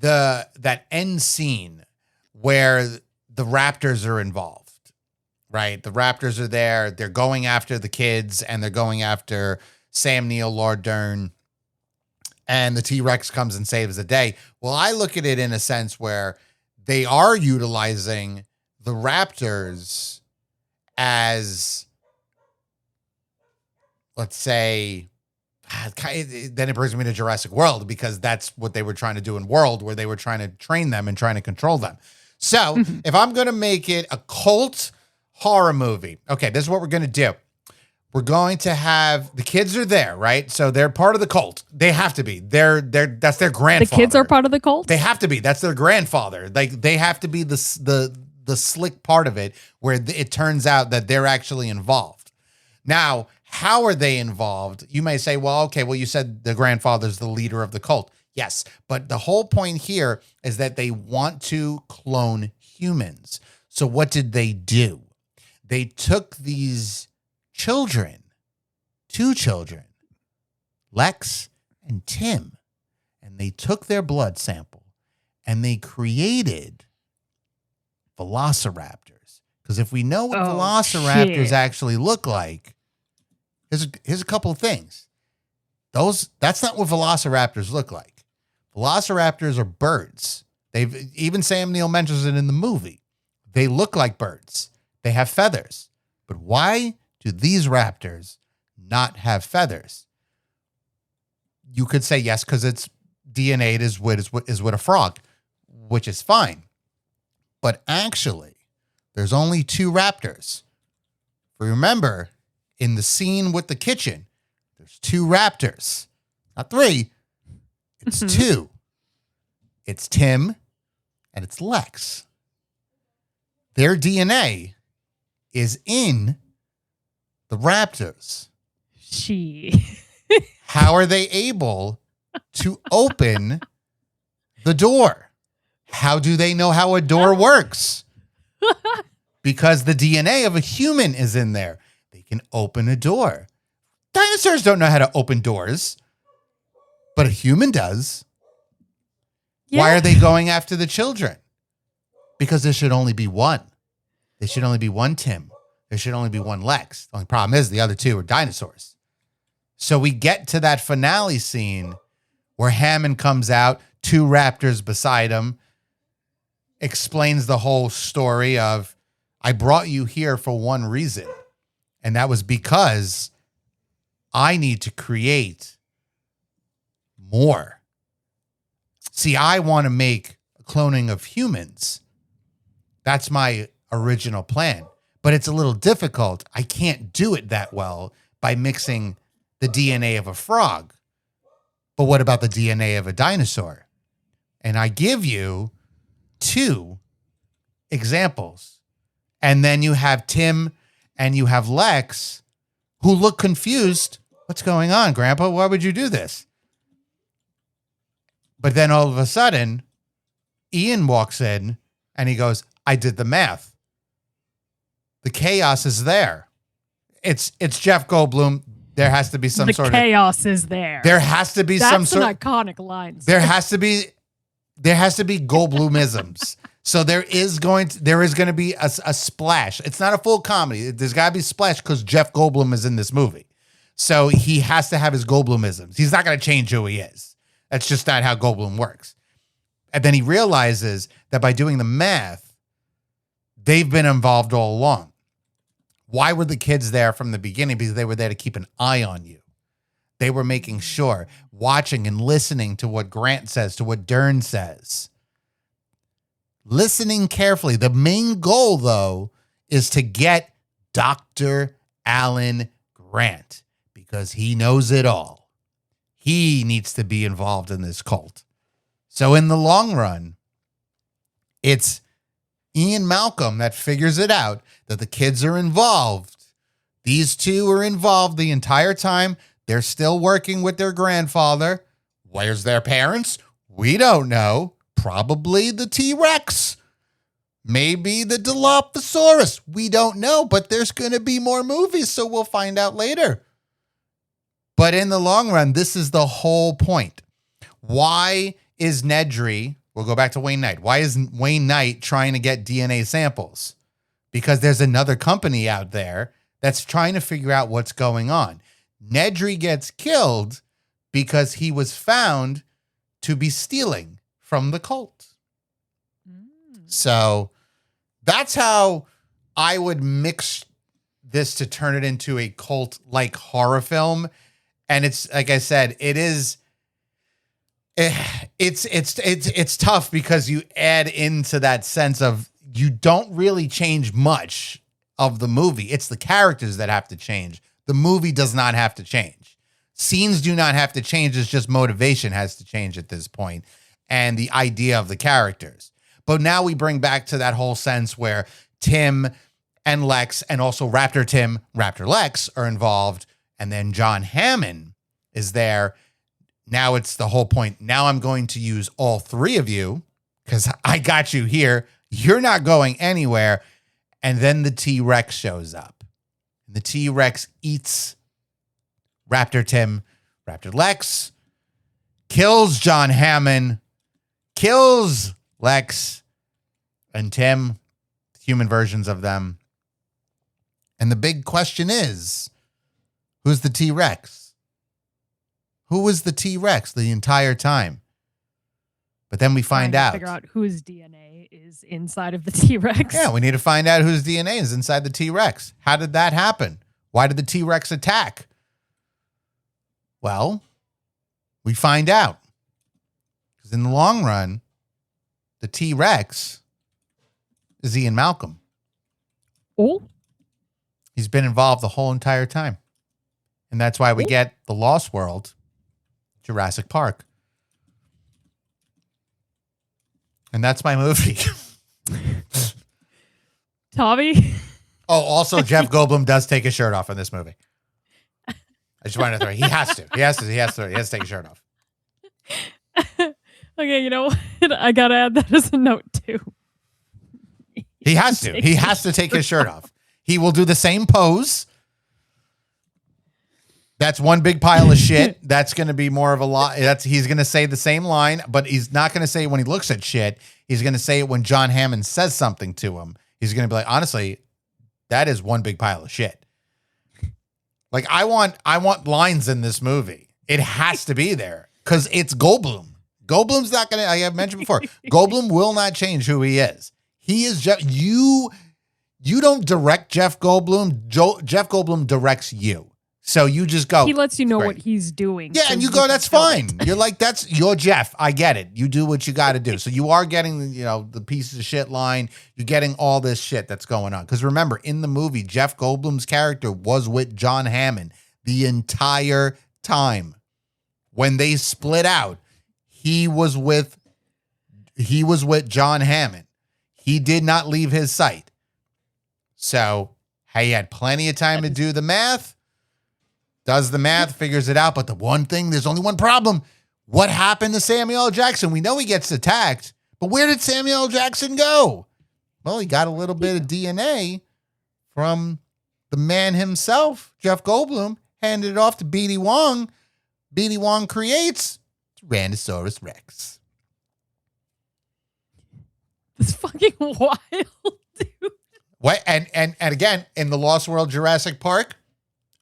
that end scene where the Raptors are involved, right? The Raptors are there. They're going after the kids, and they're going after Sam Neill, Laura Dern, and the T-Rex comes and saves the day. Well, I look at it in a sense where they are utilizing the Raptors as, let's say, then it brings me to Jurassic World, because that's what they were trying to do in World, where they were trying to train them and trying to control them. So if I'm going to make it a cult horror movie, okay, this is what we're going to do. We're going to have, the kids are there, right? So they're part of the cult. They have to be. That's their grandfather. The kids are part of the cult? They have to be. That's their grandfather. Like, they have to be the slick part of it, where it turns out that they're actually involved. Now, how are they involved? You may say, well, okay, well, you said the grandfather's the leader of the cult. Yes, but the whole point here is that they want to clone humans. So what did they do? They took these children, 2 children, Lex and Tim, and they took their blood sample and they created velociraptors. Because if we know what velociraptors actually look like, here's a couple of things. That's not what velociraptors look like. Velociraptors are birds. Even Sam Neill mentions it in the movie. They look like birds. They have feathers. But why do these raptors not have feathers? You could say yes, because it's DNA is with a frog, which is fine. But actually, there's only 2 raptors. Remember, in the scene with the kitchen, there's 2 raptors, not 3. It's 2. It's Tim and it's Lex. Their DNA is in the raptors. How are they able to open the door? How do they know how a door works? Because the DNA of a human is in there. They can open a door. Dinosaurs don't know how to open doors, but a human does. Yeah. Why are they going after the children? Because there should only be one. There should only be one Tim. There should only be one Lex. The only problem is the other 2 are dinosaurs. So we get to that finale scene where Hammond comes out, 2 raptors beside him, explains the whole story of, I brought you here for one reason, and that was because I need to create more. See, I want to make a cloning of humans. That's my original plan, but it's a little difficult. I can't do it that well by mixing the DNA of a frog. But what about the DNA of a dinosaur? And I give you 2 examples. And then you have Tim and you have Lex, who look confused. What's going on, Grandpa? Why would you do this? But then all of a sudden, Ian walks in and he goes, I did the math. The chaos is there. It's Jeff Goldblum. There has to be some sort of chaos is there. There has to be some sort of iconic line. There has to be Goldblumisms. So there is going to be a splash. It's not a full comedy. There's got to be a splash because Jeff Goldblum is in this movie. So he has to have his Goldblumisms. He's not going to change who he is. That's just not how Goldblum works. And then he realizes that by doing the math, they've been involved all along. Why were the kids there from the beginning? Because they were there to keep an eye on you. They were making sure, watching and listening to what Grant says, to what Dern says. Listening carefully. The main goal, though, is to get Dr. Alan Grant because he knows it all. He needs to be involved in this cult. So in the long run, it's Ian Malcolm that figures it out that the kids are involved. These 2 are involved the entire time. They're still working with their grandfather. Where's their parents? We don't know. Probably the T-Rex. Maybe the Dilophosaurus. We don't know, but there's going to be more movies, so we'll find out later. But in the long run, this is the whole point. Why is Nedry We'll go back to Wayne Knight. Why is Wayne Knight trying to get DNA samples? Because there's another company out there that's trying to figure out what's going on. Nedry gets killed because he was found to be stealing from the cult. So that's how I would mix this to turn it into a cult-like horror film. And it's, like I said, it's tough because you add into that sense of you don't really change much of the movie. It's the characters that have to change. The movie does not have to change. Scenes do not have to change. It's just motivation has to change at this point and the idea of the characters. But now we bring back to that whole sense where Tim and Lex and also Raptor Tim, Raptor Lex are involved. And then John Hammond is there. Now it's the whole point. Now I'm going to use all three of you because I got you here. You're not going anywhere. And then the T-Rex shows up. The T-Rex eats Raptor Tim, Raptor Lex, kills John Hammond, kills Lex and Tim, human versions of them. And the big question is, who's the T-Rex? Who was the T-Rex the entire time? But then we find out. Figure out whose DNA is inside of the T-Rex. Yeah, we need to find out whose DNA is inside the T-Rex. How did that happen? Why did the T-Rex attack? Well, we find out. Because in the long run, the T-Rex is Ian Malcolm. Oh. He's been involved the whole entire time. And that's why we get the Lost World, Jurassic Park. And that's my movie. Tommy? Oh, also Jeff Goldblum does take his shirt off in this movie. I just wanted to throw it. He has to. He has to take his shirt off. Okay, you know what? I gotta add that as a note too. He has to. He has to take his shirt off. He will do the same pose. That's one big pile of shit. That's going to be more of a lie. He's going to say the same line, but he's not going to say it when he looks at shit. He's going to say it when John Hammond says something to him. He's going to be like, honestly, that is one big pile of shit. Like I want lines in this movie. It has to be there because it's Goldblum. Goldblum's not going to, I have mentioned before, Goldblum will not change who he is. He is Jeff. You don't direct Jeff Goldblum. Jeff Goldblum directs you. So you just go. He lets you know what he's doing. Yeah, so and you go, that's fine. You're like, you're Jeff. I get it. You do what you got to do. So you are getting, the piece of shit line. You're getting all this shit that's going on. Because remember, in the movie, Jeff Goldblum's character was with John Hammond the entire time. When they split out, he was with John Hammond. He did not leave his sight. So he had plenty of time to do the math. Does the math, figures it out. But the one thing, there's only one problem. What happened to Samuel L. Jackson? We know he gets attacked, but where did Samuel L. Jackson go? Well, he got a little bit of DNA from the man himself, Jeff Goldblum, handed it off to B.D. Wong. B.D. Wong creates Tyrannosaurus Rex. That's fucking wild, dude. What? And again, in the Lost World Jurassic Park,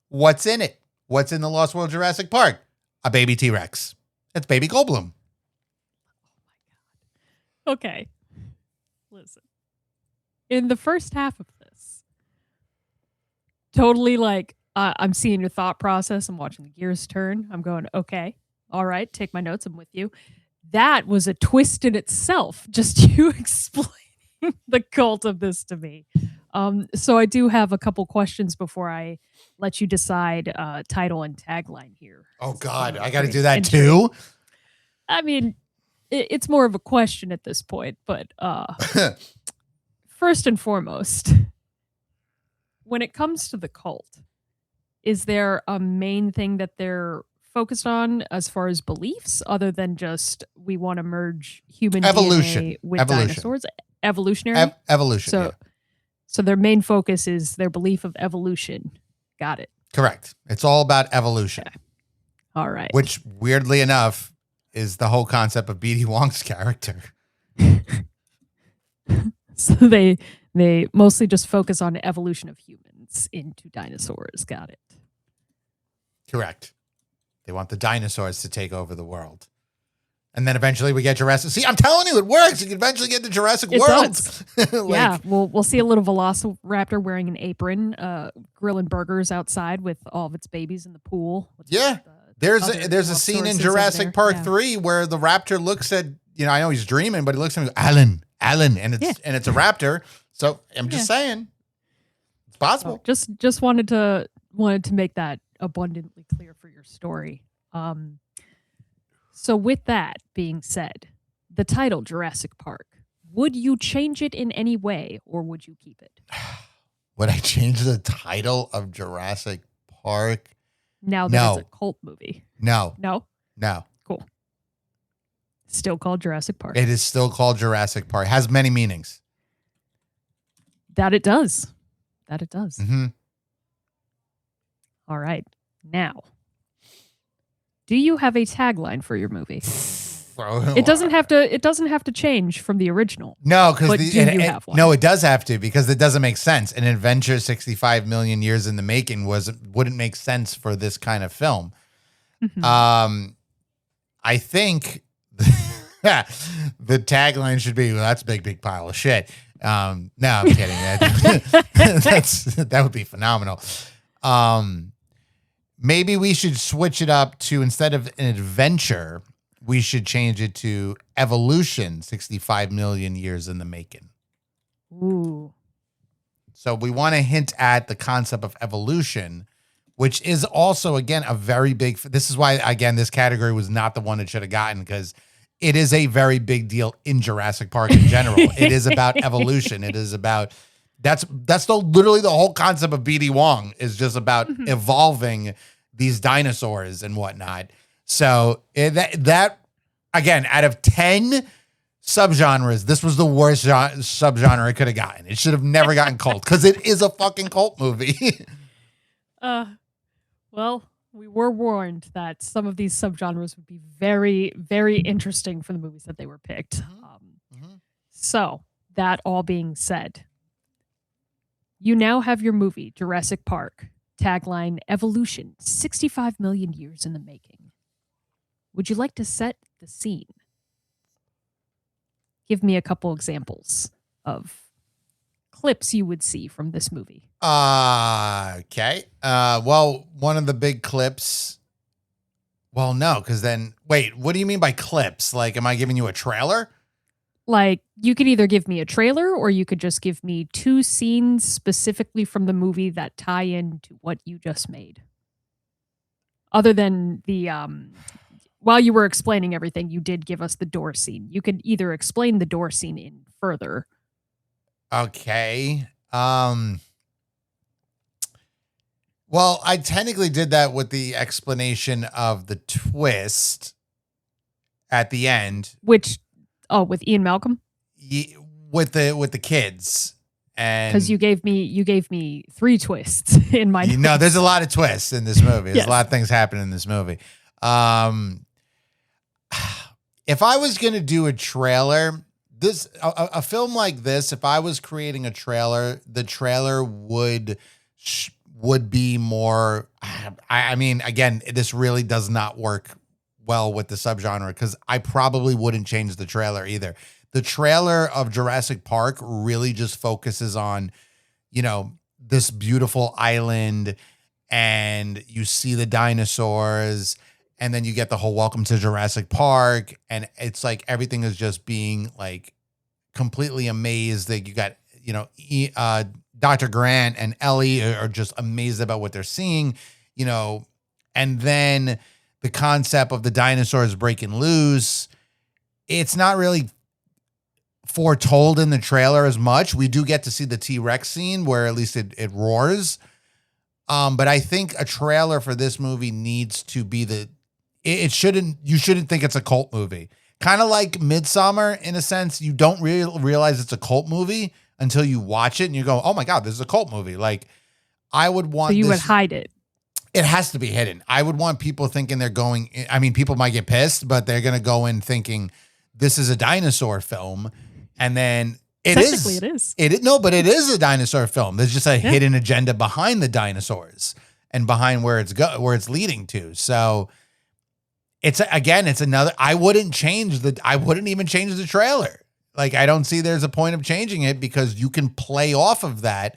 what's in it? What's in the Lost World Jurassic Park? A baby T-Rex. It's baby Goldblum. Okay. Listen. In the first half of this, totally I'm seeing your thought process. I'm watching the gears turn. I'm going, okay, all right, take my notes. I'm with you. That was a twist in itself. Just you explaining the cult of this to me. So I do have a couple questions before I let you decide title and tagline here. Oh God, I got to do that too. I mean, it's more of a question at this point, but first and foremost, when it comes to the cult, is there a main thing that they're focused on as far as beliefs, other than just we want to merge human evolution DNA with dinosaurs? Evolutionary? Evolution. So their main focus is their belief of evolution. Got it. Correct. It's all about evolution. Okay. All right. Which, weirdly enough, is the whole concept of B.D. Wong's character. So they mostly just focus on evolution of humans into dinosaurs. Got it. Correct. They want the dinosaurs to take over the world. And then eventually we get Jurassic. See, I'm telling you, it works. You can eventually get the Jurassic World. Yeah, we'll see a little velociraptor wearing an apron, grilling burgers outside with all of its babies in the pool. Yeah. There's a scene in Jurassic Park 3 where the raptor looks at, I know he's dreaming, but he looks at him and goes, Alan, and it's a raptor. So I'm just saying, it's possible. So just wanted to make that abundantly clear for your story. So with that being said, the title Jurassic Park, would you change it in any way or would you keep it? Would I change the title of Jurassic Park? Now that it's a cult movie. No. Cool. Still called Jurassic Park. It is still called Jurassic Park. It has many meanings. That it does. Mm-hmm. All right. Now, do you have a tagline for your movie? It doesn't have to change from the original. No, because have one? No, it does have to because it doesn't make sense. An adventure 65 million years in the making wouldn't make sense for this kind of film. Mm-hmm. I think the tagline should be, well, that's a big pile of shit. No, I'm kidding. That would be phenomenal. Maybe we should switch it up to, instead of an adventure, we should change it to evolution 65 million years in the making. Ooh. So we want to hint at the concept of evolution, which is also, again, a very big, this is why, again, this category was not the one it should have gotten, because it is a very big deal in Jurassic Park in general. It is about evolution. It is about, that's literally the whole concept of BD Wong, is just about evolving these dinosaurs and whatnot. So that again, out of 10 subgenres, this was the worst subgenre it could have gotten. It should have never gotten cult, because it is a fucking cult movie. Well, we were warned that some of these subgenres would be very, very interesting for the movies that they were picked. So that all being said, you now have your movie, Jurassic Park. Tagline, evolution, 65 million years in the making. Would you like to set the scene? Give me a couple examples of clips you would see from this movie. Okay. Well, one of the big clips. Well, no, because then, wait, what do you mean by clips? Like, am I giving you a trailer? Like, you could either give me a trailer or you could just give me 2 scenes specifically from the movie that tie into what you just made. Other than the, while you were explaining everything, you did give us the door scene. You could either explain the door scene in further. Okay. Well, I technically did that with the explanation of the twist at the end. Which, with Ian Malcolm? With the kids. And because you gave me 3 twists in my notes. No, there's a lot of twists in this movie. There's a lot of things happening in this movie. If I was going to do a trailer, a film like this, if I was creating a trailer, the trailer would be more, I mean, again, this really does not work well with the subgenre, because I probably wouldn't change the trailer either. The trailer of Jurassic Park really just focuses on, this beautiful island, and you see the dinosaurs, and then you get the whole welcome to Jurassic Park, and it's like everything is just being like completely amazed. That you got, Dr. Grant and Ellie are just amazed about what they're seeing, and then the concept of the dinosaurs breaking loose, it's not really foretold in the trailer as much. We do get to see the T-Rex scene where at least it roars. But I think a trailer for this movie needs to be you shouldn't think it's a cult movie. Kind of like Midsommar, in a sense. You don't really realize it's a cult movie until you watch it and you go, oh my God, this is a cult movie. Like, I would want So you would hide it. It has to be hidden. I would want people thinking they're going, I mean, people might get pissed, but they're going to go in thinking this is a dinosaur film, and then Technically it is. But it is a dinosaur film. There's just a hidden agenda behind the dinosaurs and behind where it's leading to. So it's another. I wouldn't even change the trailer. Like, I don't see there's a point of changing it, because you can play off of that.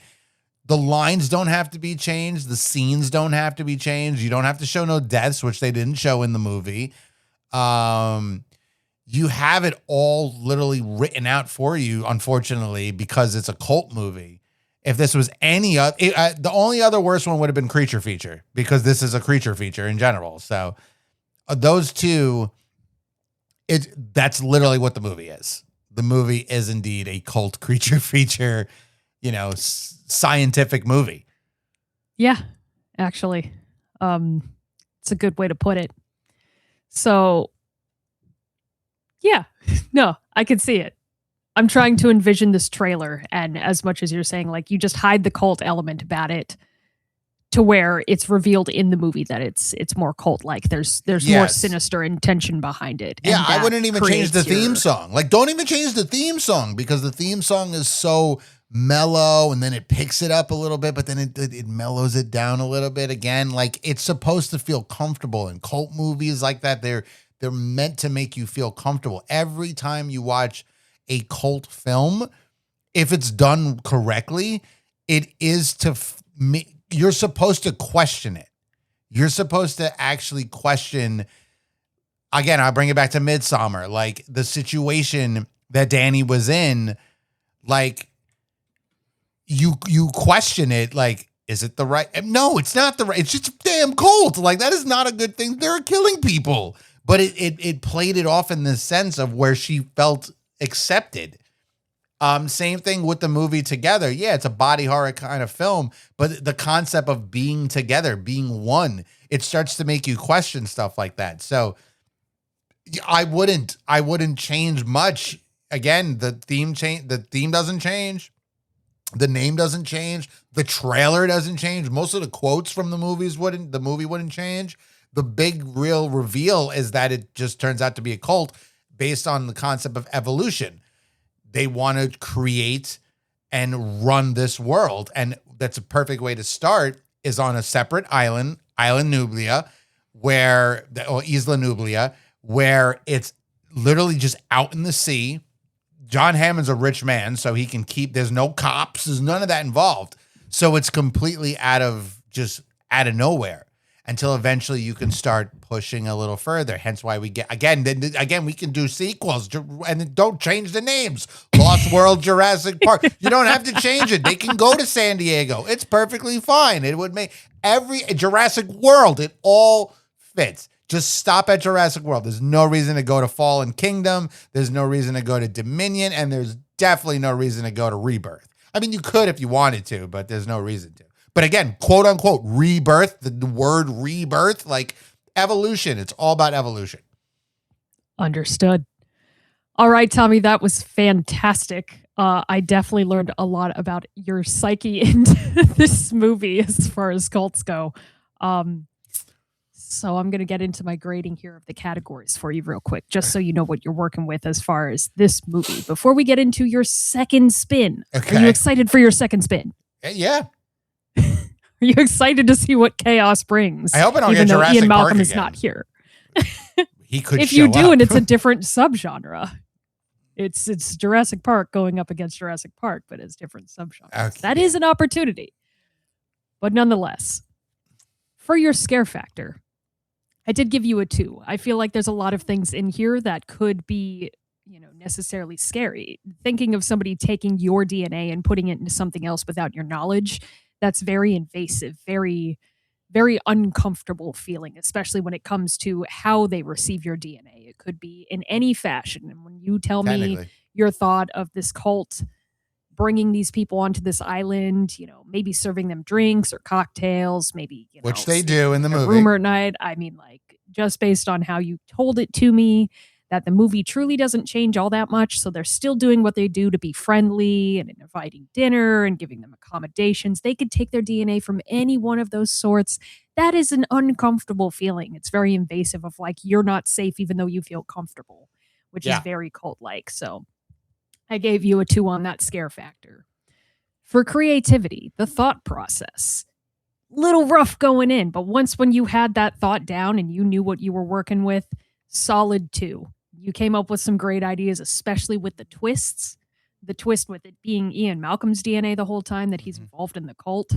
The lines don't have to be changed. The scenes don't have to be changed. You don't have to show no deaths, which they didn't show in the movie. You have it all literally written out for you, unfortunately, because it's a cult movie. If this was any other, the only other worst one would have been Creature Feature, because this is a creature feature in general. So those two, that's literally what the movie is. The movie is indeed a cult creature feature, scientific movie. Yeah, actually. It's a good way to put it. So, yeah, no, I can see it. I'm trying to envision this trailer, and as much as you're saying, like, you just hide the cult element about it to where it's revealed in the movie that it's more cult-like. There's more sinister intention behind it. Yeah, I wouldn't even change the theme song. Like, don't even change the theme song, because the theme song is so mellow, and then it picks it up a little bit, but then it mellows it down a little bit again. Like, it's supposed to feel comfortable, and cult movies like that, they're meant to make you feel comfortable. Every time you watch a cult film, if it's done correctly, it is you're supposed to question it. You're supposed to actually question. Again, I'll bring it back to Midsommar, like the situation that Danny was in. Like, you question it. Like, is it the right? No, it's not the right. It's just a damn cult. Like, that is not a good thing. They're killing people. But it played it off in the sense of where she felt accepted. Same thing with the movie Together. Yeah, it's a body horror kind of film, but the concept of being together, being one, it starts to make you question stuff like that. So I wouldn't change much. Again, the theme doesn't change. The name doesn't change. The trailer doesn't change. Most of the quotes from the movie wouldn't change. The big real reveal is that it just turns out to be a cult based on the concept of evolution. They want to create and run this world. And that's a perfect way to start, is on a separate island, Isla Nublar, where it's literally just out in the sea. John Hammond's a rich man, so he can there's no cops, there's none of that involved. So it's completely out of nowhere, until eventually you can start pushing a little further. Hence why we get, again, we can do sequels, and don't change the names. Lost World, Jurassic Park. You don't have to change it. They can go to San Diego. It's perfectly fine. It would make every Jurassic World, it all fits. Just stop at Jurassic World. There's no reason to go to Fallen Kingdom. There's no reason to go to Dominion, and there's definitely no reason to go to Rebirth. I mean, you could if you wanted to, but there's no reason to. But again, quote unquote, rebirth, the word rebirth, like evolution. It's all about evolution. Understood. All right, Tommy, that was fantastic. I definitely learned a lot about your psyche in this movie as far as cults go. So I'm going to get into my grading here of the categories for you real quick, just so you know what you're working with as far as this movie. Before we get into your second spin, Are you excited for your second spin? Yeah. Are you excited to see what chaos brings? I hope I don't get Jurassic Ian Malcolm Park is again. not here. He could. If you do, and it's a different subgenre. It's Jurassic Park going up against Jurassic Park, but it's different subgenres. Okay. That is an opportunity. But nonetheless, for your scare factor, I did give you a 2. I feel like there's a lot of things in here that could be, necessarily scary. Thinking of somebody taking your DNA and putting it into something else without your knowledge, that's very invasive, very, very uncomfortable feeling, especially when it comes to how they receive your DNA. It could be in any fashion. And when you tell me your thought of this cult bringing these people onto this island, maybe serving them drinks or cocktails, maybe, which they do in the movie. Rumor at night. I mean, like, just based on how you told it to me, that the movie truly doesn't change all that much. So they're still doing what they do to be friendly and inviting dinner and giving them accommodations. They could take their DNA from any one of those sorts. That is an uncomfortable feeling. It's very invasive of like, you're not safe even though you feel comfortable which Yeah. is very cult-like. So I gave you a 2 on that scare factor. For creativity, the thought process, little rough going in, but once when you had that thought down and you knew what you were working with, solid 2. You came up with some great ideas, especially with the twists. The twist with it being Ian Malcolm's DNA the whole time, that he's involved in the cult.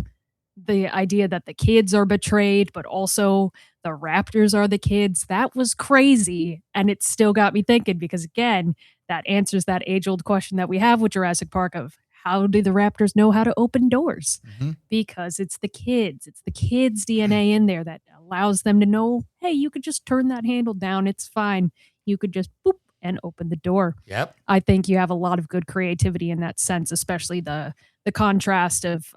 The idea that the kids are betrayed, but also the raptors are the kids. That was crazy. And it still got me thinking because, again, that answers that age-old question that we have with Jurassic Park of how do the raptors know how to open doors? Because it's the kids. It's the kids' DNA in there that allows them to know, hey, you could just turn that handle down. It's fine. You could just boop and open the door. Yep. I think you have a lot of good creativity in that sense, especially the contrast of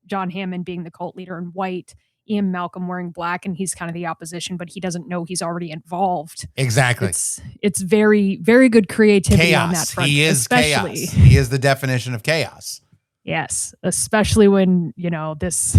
John Hammond being the cult leader in white, Ian Malcolm wearing black, and he's kind of the opposition, but he doesn't know he's already involved. Exactly. It's very, very good creativity on that Chaos. front. He is especially, chaos. He is the definition of chaos. Yes, especially when, this,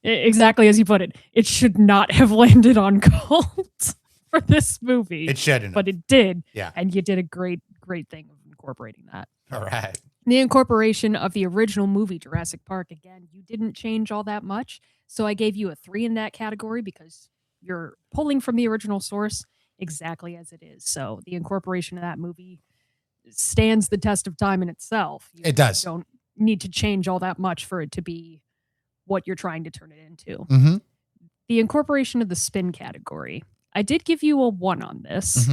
exactly as you put it, it should not have landed on cult for this movie. It shouldn't. But it did. Yeah. And you did a great thing of incorporating that. All right. The incorporation of the original movie, Jurassic Park, again, you didn't change all that much. So I gave you a 3 in that category because you're pulling from the original source exactly as it is. So the incorporation of that movie stands the test of time in itself. It does. You don't need to change all that much for it to be what you're trying to turn it into. The incorporation of the spin category. I did give you a 1 on this.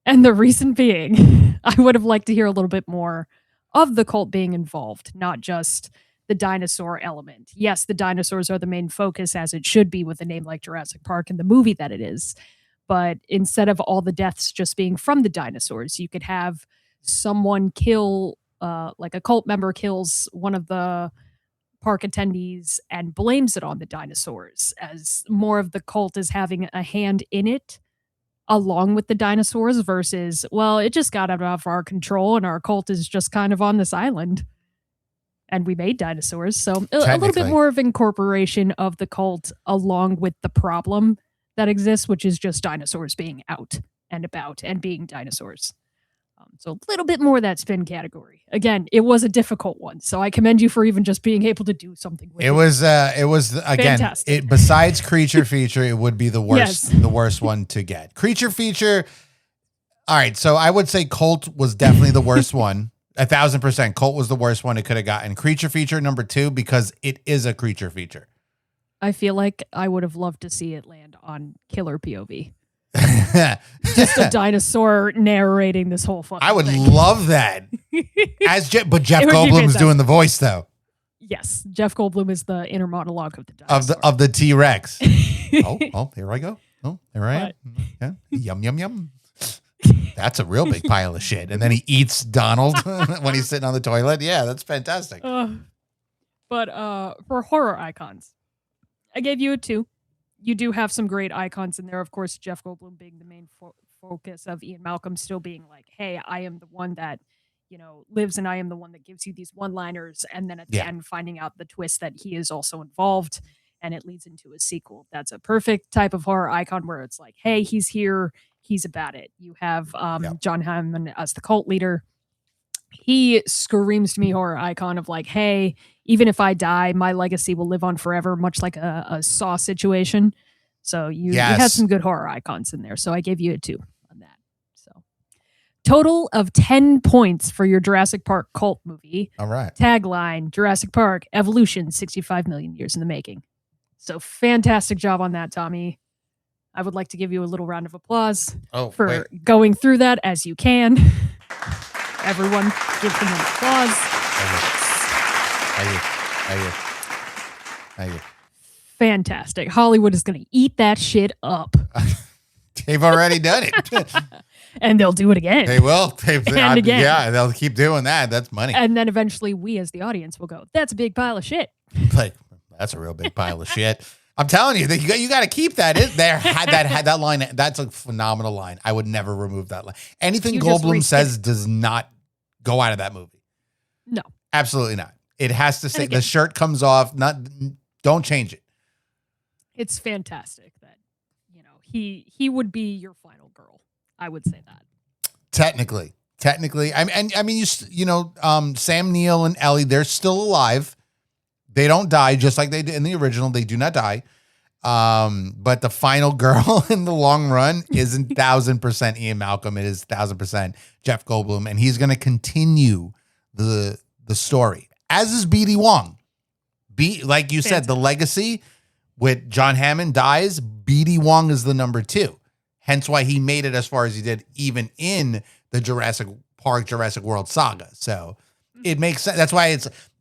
And the reason being, I would have liked to hear a little bit more of the cult being involved, not just the dinosaur element. Yes, the dinosaurs are the main focus, as it should be with a name like Jurassic Park and the movie that it is. But instead of all the deaths just being from the dinosaurs, you could have someone kill, like a cult member kills one of the park attendees and blames it on the dinosaurs, as more of the cult is having a hand in it along with the dinosaurs versus, well, it just got out of our control and our cult is just kind of on this island and we made dinosaurs. So a little bit more of incorporation of the cult along with the problem that exists, which is just dinosaurs being out and about and being dinosaurs. So a little bit more of that spin category. Again, it was a difficult one, so I commend you for even just being able to do something with it. It was again, fantastic. Besides creature feature, it would be the worst, the worst one to get. Creature feature. All right, so I would say cult was definitely the worst one. 1,000%. Cult was the worst one it could have gotten. Creature feature number 2 because it is a creature feature. I feel like I would have loved to see it land on killer POV. Just a dinosaur narrating this whole fucking I would thing. love that. But Jeff It would be Goldblum's fantastic. doing the voice though. Yes, Jeff Goldblum is the inner monologue of the dinosaur. Of the T-Rex. oh, here I go. Oh, there I am. Yeah. Yum yum yum. That's a real big pile of shit. And then he eats Donald when he's sitting on the toilet. Yeah, that's fantastic. But for horror icons, I gave you a 2. You do have some great icons in there. Of course, Jeff Goldblum being the main focus of Ian Malcolm still being like, hey, I am the one that, lives and I am the one that gives you these one-liners. And then at the end, finding out the twist that he is also involved and it leads into a sequel. That's a perfect type of horror icon where it's like, hey, he's here. He's about it. You have John Hammond as the cult leader. He screams to me horror icon of like, hey, even if I die, my legacy will live on forever, much like a Saw situation. So you had some good horror icons in there. So I gave you a 2 on that. So total of 10 points for your Jurassic Park cult movie. All right. Tagline, Jurassic Park, evolution, 65 million years in the making. So fantastic job on that, Tommy. I would like to give you a little round of applause for going through that as you can. Everyone, give him an applause. Thank you. Fantastic. Hollywood is going to eat that shit up. They've already done it. And they'll do it again. They will. And again. Yeah, they'll keep doing that. That's money. And then eventually we as the audience will go, that's a big pile of shit. Like, that's a real big pile of shit. I'm telling you, you got to keep that in there. That line. That's a phenomenal line. I would never remove that line. Anything Goldblum says does not go out of that movie. No, absolutely not. It has to say the shirt comes off. Don't change it. It's fantastic that he would be your final girl. I would say that. Technically. I mean, Sam Neill and Ellie, they're still alive. They don't die, just like they did in the original. They do not die. But the final girl in the long run isn't 1,000% Ian Malcolm. It is 1,000% Jeff Goldblum, and he's going to continue the story, as is BD Wong. Like you said, the legacy with John Hammond dies. BD Wong is the number 2. Hence why he made it as far as he did, even in the Jurassic Park, Jurassic World saga. So it makes sense. That's why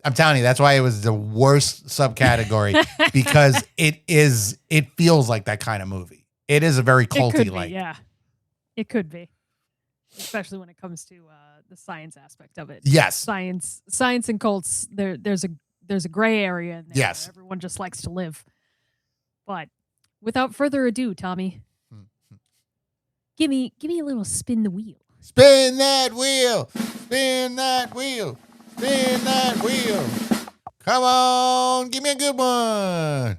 I'm telling you, that's why it was the worst subcategory, because it feels like that kind of movie. It is a very culty like. Yeah, it could be, especially when it comes to the science aspect of it. Yes, science and cults. There's a gray area in there. Yes, where everyone just likes to live. But without further ado, Tommy, give me a little spin the wheel. Spin that wheel. Spin that wheel. Spin that wheel. Come on, give me a good one.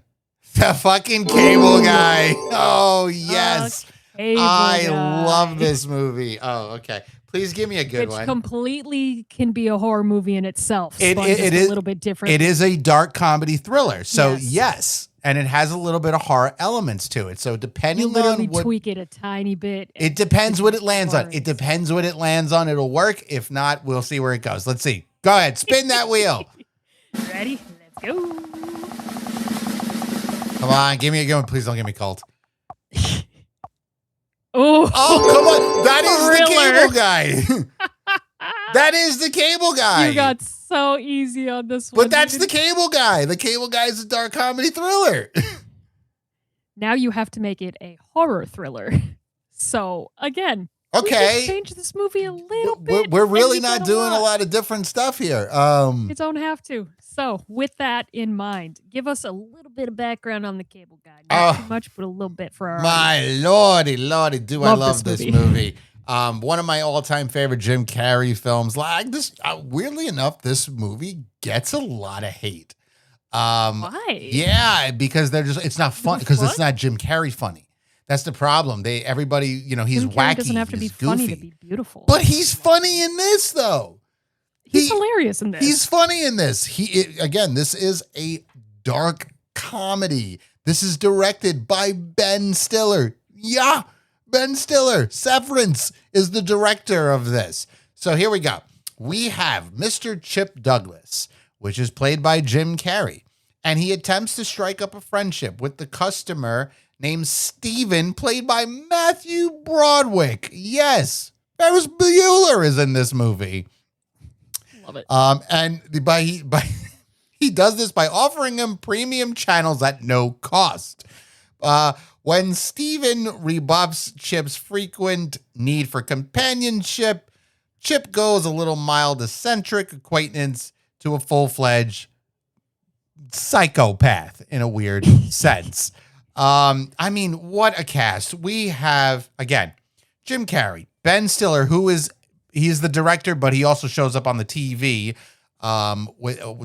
The fucking Cable Guy. Oh, yes. I love this movie. Oh, okay. Please give me a good one. Which completely can be a horror movie in itself. It is a little bit different. It is a dark comedy thriller. So, yes. And it has a little bit of horror elements to it. So depending on what, tweak it a tiny bit. It depends what it lands on. It depends what it lands on. It'll work. If not, we'll see where it goes. Let's see. Go ahead. Spin that wheel. Ready? Let's go. Come on. Give me a good one. Please don't give me Cult. Oh, come on. That is the Cable Guy. That is the Cable Guy. You got so easy on this one. But that's the Cable Guy. The Cable Guy is a dark comedy thriller. Now you have to make it a horror thriller. So, again, okay, we change this movie a little bit. We're really not doing a lot of different stuff here. You don't have to. So, with that in mind, give us a little bit of background on the Cable Guy. Not too much, but a little bit for our audience. Lordy, do I love this movie. One of my all-time favorite Jim Carrey films. Like this, weirdly enough, this movie gets a lot of hate. Why? Yeah, because it's not fun, because it's not Jim Carrey funny. That's the problem. Everybody, he's Jim wacky. Carrey doesn't have to be goofy. funny to be beautiful. But he's funny in this, though. He's hilarious in this. He's funny in this. Again, this is a dark comedy. This is directed by Ben Stiller. Yeah, Ben Stiller. Severance is the director of this. So here we go. We have Mr. Chip Douglas, which is played by Jim Carrey. And he attempts to strike up a friendship with the customer named Steven, played by Matthew Broderick. Yes, Ferris Bueller is in this movie. Love it. And he does this by offering him premium channels at no cost. When Steven rebuffs Chip's frequent need for companionship, Chip goes a little mild eccentric acquaintance to a full-fledged psychopath in a weird sense. I mean, what a cast. We have, again, Jim Carrey, Ben Stiller, he's the director, but he also shows up on the TV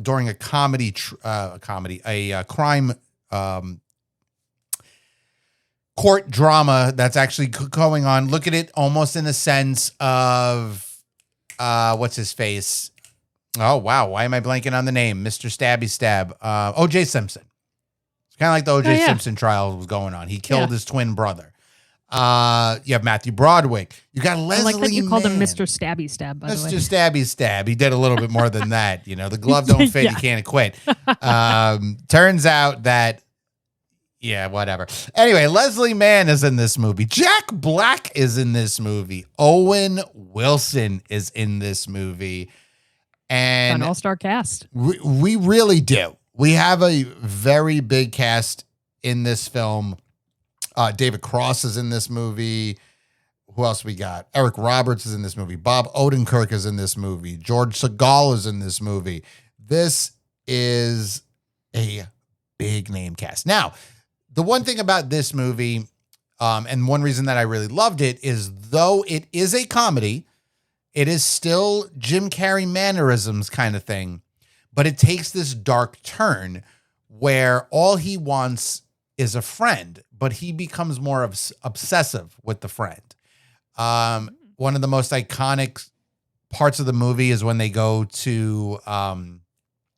during a crime court drama that's actually going on. Look at it almost in the sense of, what's his face? Oh, wow. Why am I blanking on the name? Mr. Stabby Stab. O.J. Simpson. It's kind of like the O.J. Simpson trial was going on. He killed his twin brother. You have Matthew Broderick. You got Leslie. I like that you called him Mann. Mr. Stabby Stab, by the way. Mr. Stabby Stab. He did a little bit more than that. The glove don't fit. You can't quit. Turns out that, whatever. Anyway, Leslie Mann is in this movie. Jack Black is in this movie. Owen Wilson is in this movie. And an all-star cast. We really do. We have a very big cast in this film. David Cross is in this movie. Who else we got? Eric Roberts is in this movie. Bob Odenkirk is in this movie. George Segal is in this movie. This is a big name cast. Now, the one thing about this movie, and one reason that I really loved it, is though it is a comedy, it is still Jim Carrey mannerisms kind of thing, but it takes this dark turn where all he wants is a friend, but he becomes more obsessive with the friend. one of the most iconic parts of the movie is when they go to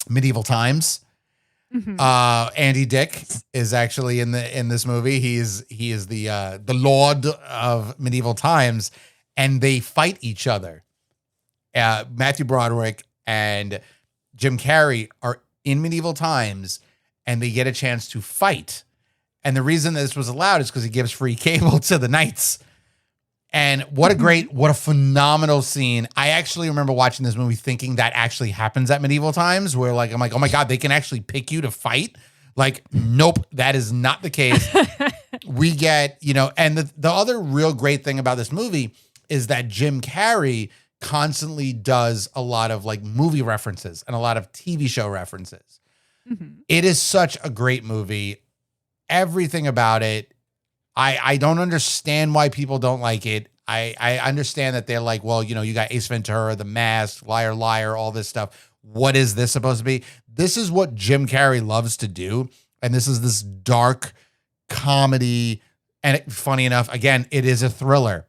medieval times. Andy Dick is actually in this movie. He is the lord of medieval times, and they fight each other. Matthew Broderick and Jim Carrey are in medieval times, and they get a chance to fight. And the reason this was allowed is because he gives free cable to the knights. And what a phenomenal scene. I actually remember watching this movie thinking that actually happens at medieval times, where I'm like, oh my God, they can actually pick you to fight. Like, nope, that is not the case. We get, and the other real great thing about this movie is that Jim Carrey constantly does a lot of like movie references and a lot of TV show references. It is such a great movie. Everything about it. I don't understand why people don't like it. I understand that they're like, well, you got Ace Ventura, The Mask, Liar, Liar, all this stuff. What is this supposed to be? This is what Jim Carrey loves to do. And this is this dark comedy. And funny enough, again, it is a thriller.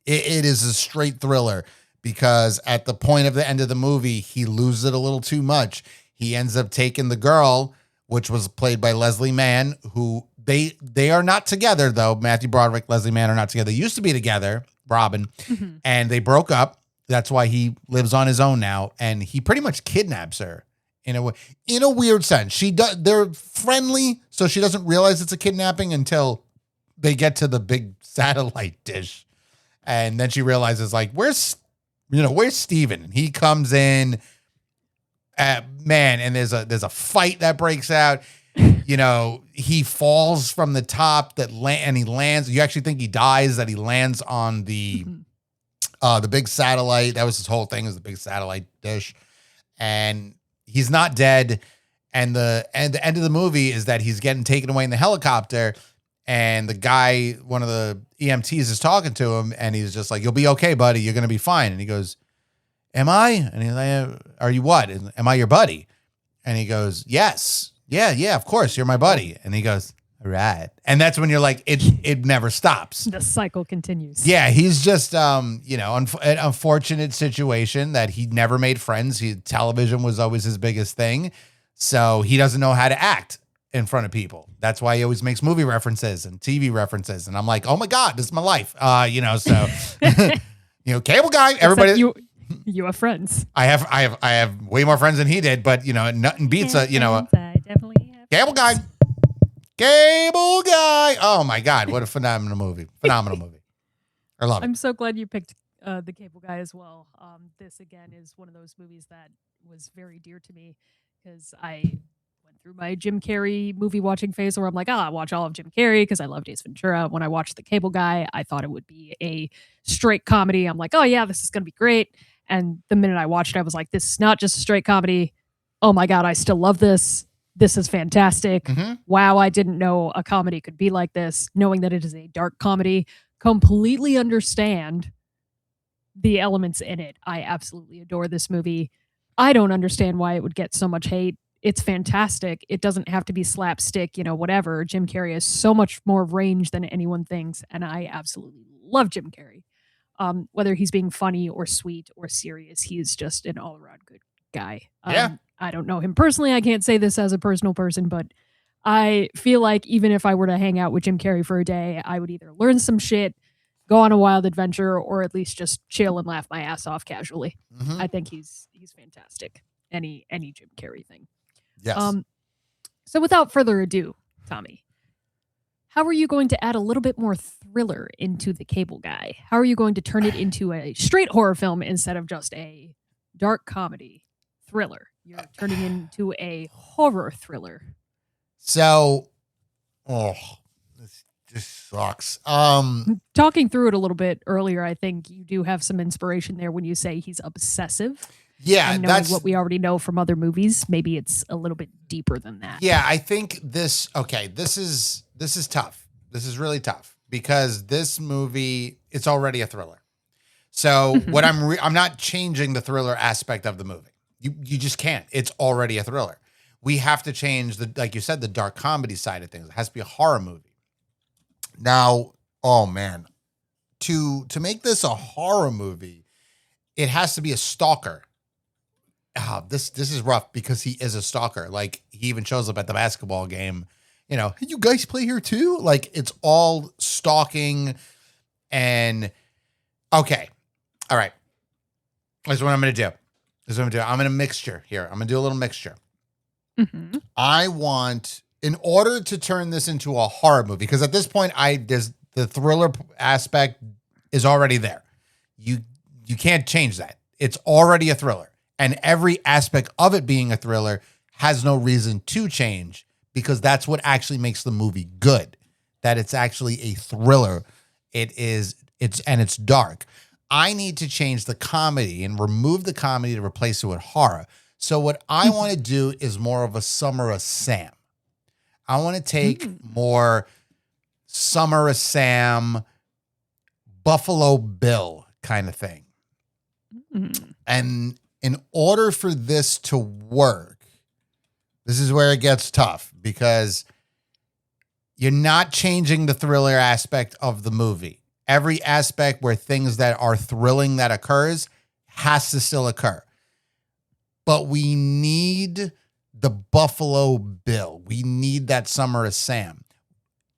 It is a straight thriller, because at the point of the end of the movie, he loses it a little too much. He ends up taking the girl, which was played by Leslie Mann, who they are not together, though. Matthew Broderick, Leslie Mann are not together. They used to be together, Robin, and they broke up. That's why he lives on his own now, and he pretty much kidnaps her in a weird sense. They're friendly, so she doesn't realize it's a kidnapping until they get to the big satellite dish, and then she realizes, like, where's Steven? And he comes in, and there's a fight that breaks out. He falls from the top and he lands. You actually think he dies, that he lands on the big satellite. That was his whole thing, is the big satellite dish. And he's not dead. And the end of the movie is that he's getting taken away in the helicopter. And the guy, one of the EMTs, is talking to him, and he's just like, "You'll be okay, buddy. You're going to be fine." And he goes, "Am I?" And he's like, "Are you what? Am I your buddy?" And he goes, "Yes. Yeah, of course, you're my buddy." And he goes, "All right." And that's when you're like, it never stops. The cycle continues. Yeah, he's just, an unfortunate situation that he never made friends. Television was always his biggest thing. So he doesn't know how to act in front of people. That's why he always makes movie references and TV references. And I'm like, oh my God, this is my life. Cable guy, everybody. You have friends. I have way more friends than he did, but nothing beats I definitely have Cable guy. Cable guy. Oh my God, what a phenomenal movie. I love it. I'm so glad you picked The Cable Guy as well. This again is one of those movies that was very dear to me, because I went through my Jim Carrey movie watching phase where I'm like, I watch all of Jim Carrey because I loved Ace Ventura. When I watched The Cable Guy, I thought it would be a straight comedy. I'm like, oh yeah, this is going to be great. And the minute I watched it, I was like, this is not just a straight comedy. Oh my God, I still love this. This is fantastic. Wow, I didn't know a comedy could be like this. Knowing that it is a dark comedy, completely understand the elements in it. I absolutely adore this movie. I don't understand why it would get so much hate. It's fantastic. It doesn't have to be slapstick, whatever. Jim Carrey has so much more range than anyone thinks, and I absolutely love Jim Carrey. Whether he's being funny or sweet or serious, he is just an all-around good guy. I don't know him personally. I can't say this as a personal person, but I feel like even if I were to hang out with Jim Carrey for a day, I would either learn some shit, go on a wild adventure, or at least just chill and laugh my ass off casually. I think he's fantastic. Any Jim Carrey thing. Yes. So without further ado, Tommy, how are you going to add a little bit more thriller into The Cable Guy? How are you going to turn it into a straight horror film instead of just a dark comedy thriller? You're turning into a horror thriller. So, this just sucks. Talking through it a little bit earlier, I think you do have some inspiration there when you say he's obsessive. Yeah, and that's what we already know from other movies. Maybe it's a little bit deeper than that. Yeah, I think this is tough. This is really tough because this movie, it's already a thriller. So what I'm not changing the thriller aspect of the movie. You just can't. It's already a thriller. We have to change like you said, the dark comedy side of things. It has to be a horror movie. Now, oh man, to make this a horror movie, it has to be a stalker. This is rough because he is a stalker. Like, he even shows up at the basketball game. You know, "Hey, you guys play here too?" Like, it's all stalking. And okay, all right. This is what I'm going to do. I'm going to mixture here. I'm going to do a little mixture. Mhm. I want, in order to turn this into a horror movie, because at this point, there's the thriller aspect is already there. You can't change that. It's already a thriller, and every aspect of it being a thriller has no reason to change, because that's what actually makes the movie good. That it's actually a thriller. It's dark. I need to change the comedy and remove the comedy to replace it with horror. So what I want to do is more of a Summer of Sam. I want to take more Summer of Sam, Buffalo Bill kind of thing. And in order for this to work, this is where it gets tough, because you're not changing the thriller aspect of the movie. Every aspect where things that are thrilling that occurs has to still occur. But we need the Buffalo Bill. We need that Summer of Sam.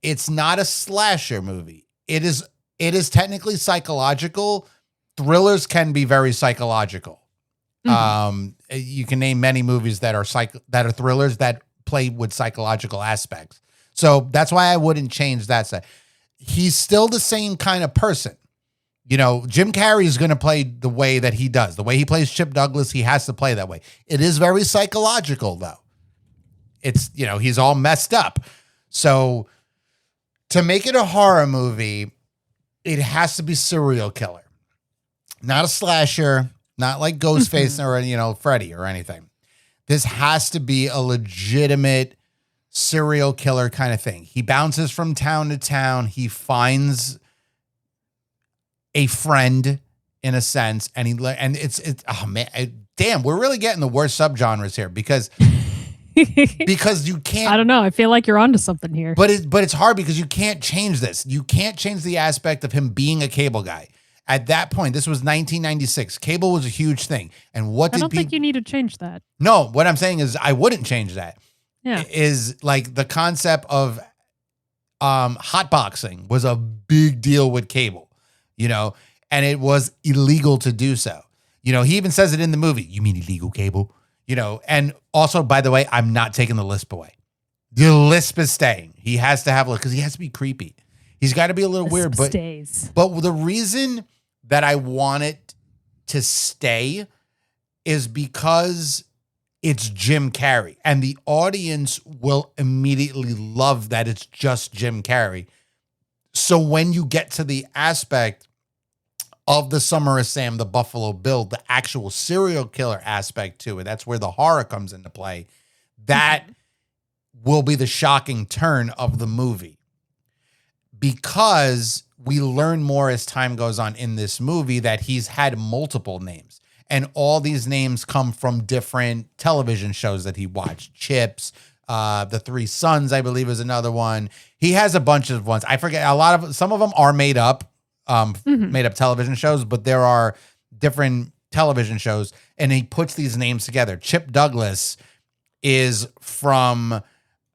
It's not a slasher movie. It is technically psychological. Thrillers can be very psychological. You can name many movies that are thrillers that play with psychological aspects. So that's why I wouldn't change that side. He's still the same kind of person. You know, Jim Carrey is going to play the way that he does. The way he plays Chip Douglas, he has to play that way. It is very psychological, though. It's, you know, he's all messed up. So to make it a horror movie, it has to be serial killer. Not a slasher, not like Ghostface or, you know, Freddy or anything. This has to be a legitimate serial killer kind of thing. He bounces from town to town. He finds a friend in a sense, and it's oh man, damn, we're really getting the worst subgenres here because you can't. I don't know. I feel like you're onto something here. But it's hard because you can't change this. You can't change the aspect of him being a cable guy. At that point, this was 1996. Cable was a huge thing. And I don't think you need to change that. No, what I'm saying is I wouldn't change that. Yeah. Is like the concept of hotboxing was a big deal with cable, you know, and it was illegal to do so. You know, he even says it in the movie. "You mean illegal cable?" You know, and also, by the way, I'm not taking the lisp away. The lisp is staying. He has to have, because he has to be creepy. He's got to be a little weird, but stays. But the reason that I want it to stay is because it's Jim Carrey, and the audience will immediately love that it's just Jim Carrey. So when you get to the aspect of the Summer of Sam, the Buffalo Bill, the actual serial killer aspect to it, that's where the horror comes into play. That will be the shocking turn of the movie, because we learn more as time goes on in this movie that he's had multiple names. And all these names come from different television shows that he watched. Chips, The Three Sons, I believe, is another one. He has a bunch of ones. I forget. Some of them are made up television shows, but there are different television shows, and he puts these names together. Chip Douglas is from,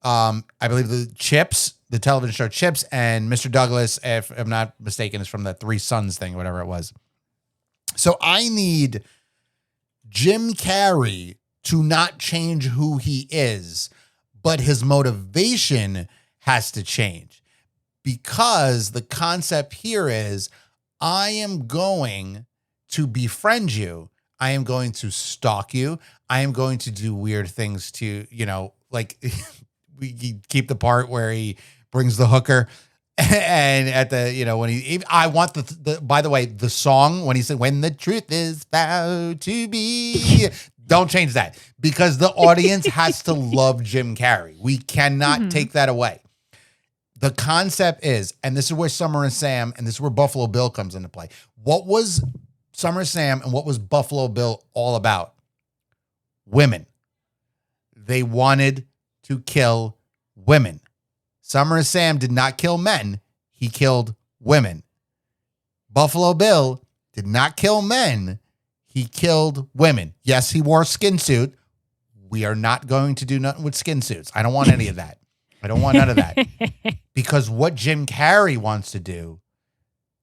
I believe, the Chips, the television show Chips, and Mr. Douglas, if I'm not mistaken, is from the Three Sons thing, whatever it was. So I need Jim Carrey to not change who he is, but his motivation has to change, because the concept here is I am going to befriend you. I am going to stalk you. I am going to do weird things to, you know, like we keep the part where he brings the hooker. And at the, you know, when I want the by the way, the song when he said, "When the truth is found to be," don't change that, because the audience has to love Jim Carrey. We cannot take that away. The concept is, and this is where Summer and Sam, and this is where Buffalo Bill comes into play. What was Summer Sam and what was Buffalo Bill all about? Women. They wanted to kill women. Summer Sam did not kill men. He killed women. Buffalo Bill did not kill men. He killed women. Yes, he wore a skin suit. We are not going to do nothing with skin suits. I don't want any of that. I don't want none of that. Because what Jim Carrey wants to do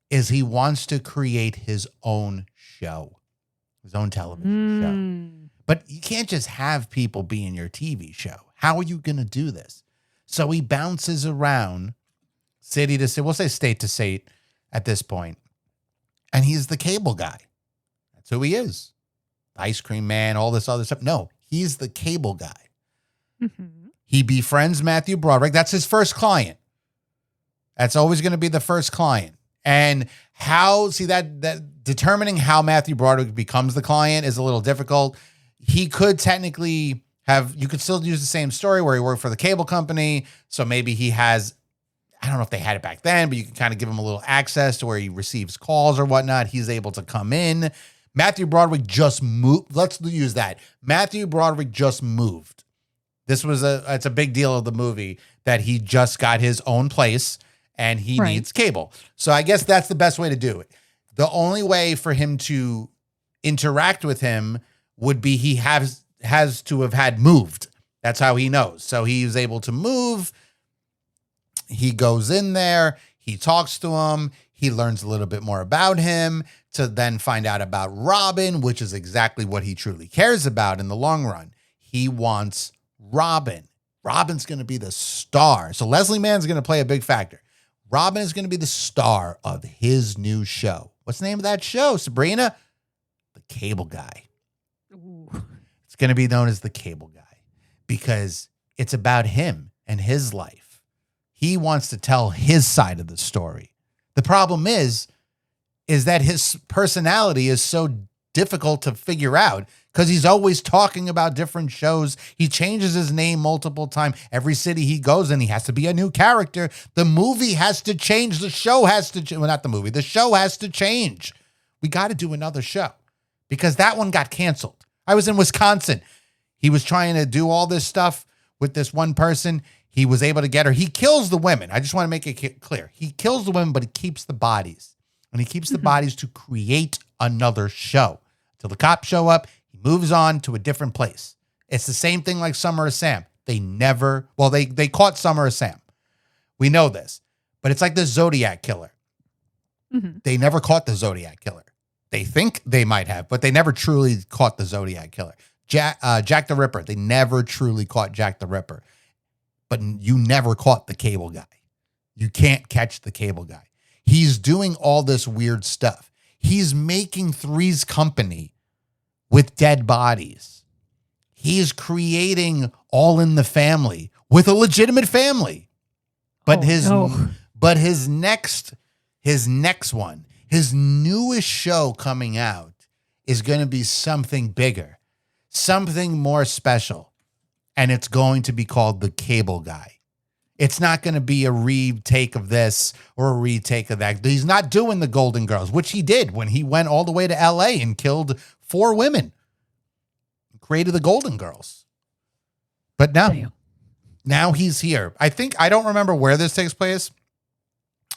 is he wants to create his own show, his own television show. But you can't just have people be in your TV show. How are you going to do this? So he bounces around city to city. We'll say state to state at this point. And he's the cable guy. That's who he is. The ice cream man, all this other stuff. No, he's the cable guy. Mm-hmm. He befriends Matthew Broderick. That's his first client. That's always going to be the first client. And how, see that determining how Matthew Broderick becomes the client is a little difficult. He could technically have, you could still use the same story where he worked for the cable company. So maybe he has, I don't know if they had it back then, but you can kind of give him a little access to where he receives calls or whatnot. He's able to come in. Matthew Broderick just moved. Let's use that. Matthew Broderick just moved. This was it's a big deal of the movie that he just got his own place and he needs cable. So I guess that's the best way to do it. The only way for him to interact with him would be he has to have had moved. That's how he knows. So he was able to move. He goes in there. He talks to him. He learns a little bit more about him to then find out about Robin, which is exactly what he truly cares about in the long run. He wants Robin. Robin's going to be the star. So Leslie Mann's going to play a big factor. Robin is going to be the star of his new show. What's the name of that show, Sabrina? The Cable Guy. Ooh. It's going to be known as The Cable Guy because it's about him and his life. He wants to tell his side of the story. The problem is that his personality is so difficult to figure out because he's always talking about different shows. He changes his name multiple times. Every city he goes in, he has to be a new character. The movie has to change. The show has to change. Well, not the movie. The show has to change. We got to do another show because that one got canceled. I was in Wisconsin. He was trying to do all this stuff with this one person. He was able to get her. He kills the women. I just want to make it clear. He kills the women, but he keeps the bodies. And he keeps the bodies to create another show. Till the cops show up, he moves on to a different place. It's the same thing like Summer of Sam. They caught Summer of Sam. We know this. But it's like the Zodiac Killer. Mm-hmm. They never caught the Zodiac Killer. They think they might have, but they never truly caught the Zodiac Killer. Jack the Ripper. They never truly caught Jack the Ripper. But you never caught the Cable Guy. You can't catch the Cable Guy. He's doing all this weird stuff. He's making Three's Company with dead bodies. He's creating All in the Family with a legitimate family. But his next one, his newest show coming out is going to be something bigger, something more special. And it's going to be called The Cable Guy. It's not going to be a retake of this or a retake of that. He's not doing the Golden Girls, which he did when he went all the way to LA and killed 4 women. Created the Golden Girls. But now he's here. I don't remember where this takes place.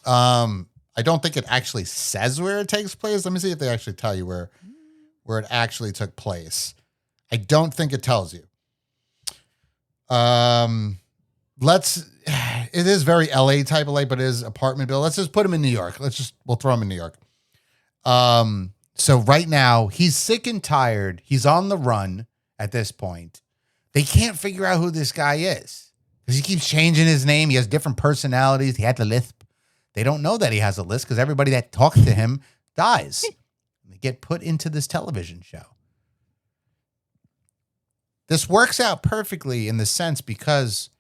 I don't think it actually says where it takes place. Let me see if they actually tell you where it actually took place. I don't think it tells you. It is very LA type of life, but it is apartment building. Let's just put him in New York. We'll throw him in New York. So right now he's sick and tired. He's on the run at this point. They can't figure out who this guy is because he keeps changing his name. He has different personalities. He had the lisp. They don't know that he has a lisp because everybody that talks to him dies. They get put into this television show. This works out perfectly in the sense because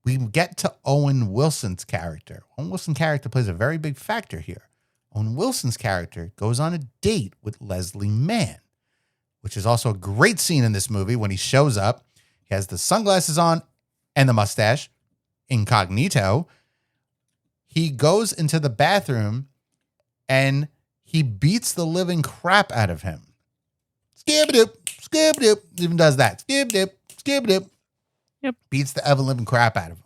we get to Owen Wilson's character. Owen Wilson's character plays a very big factor here. Owen Wilson's character goes on a date with Leslie Mann, which is also a great scene in this movie when he shows up. He has the sunglasses on and the mustache, incognito. He goes into the bathroom and he beats the living crap out of him. Skib-a-doop, skib-a-doop, even does that. Skib-a-doop, skib-a-doop. Yep. Beats the ever-living crap out of him.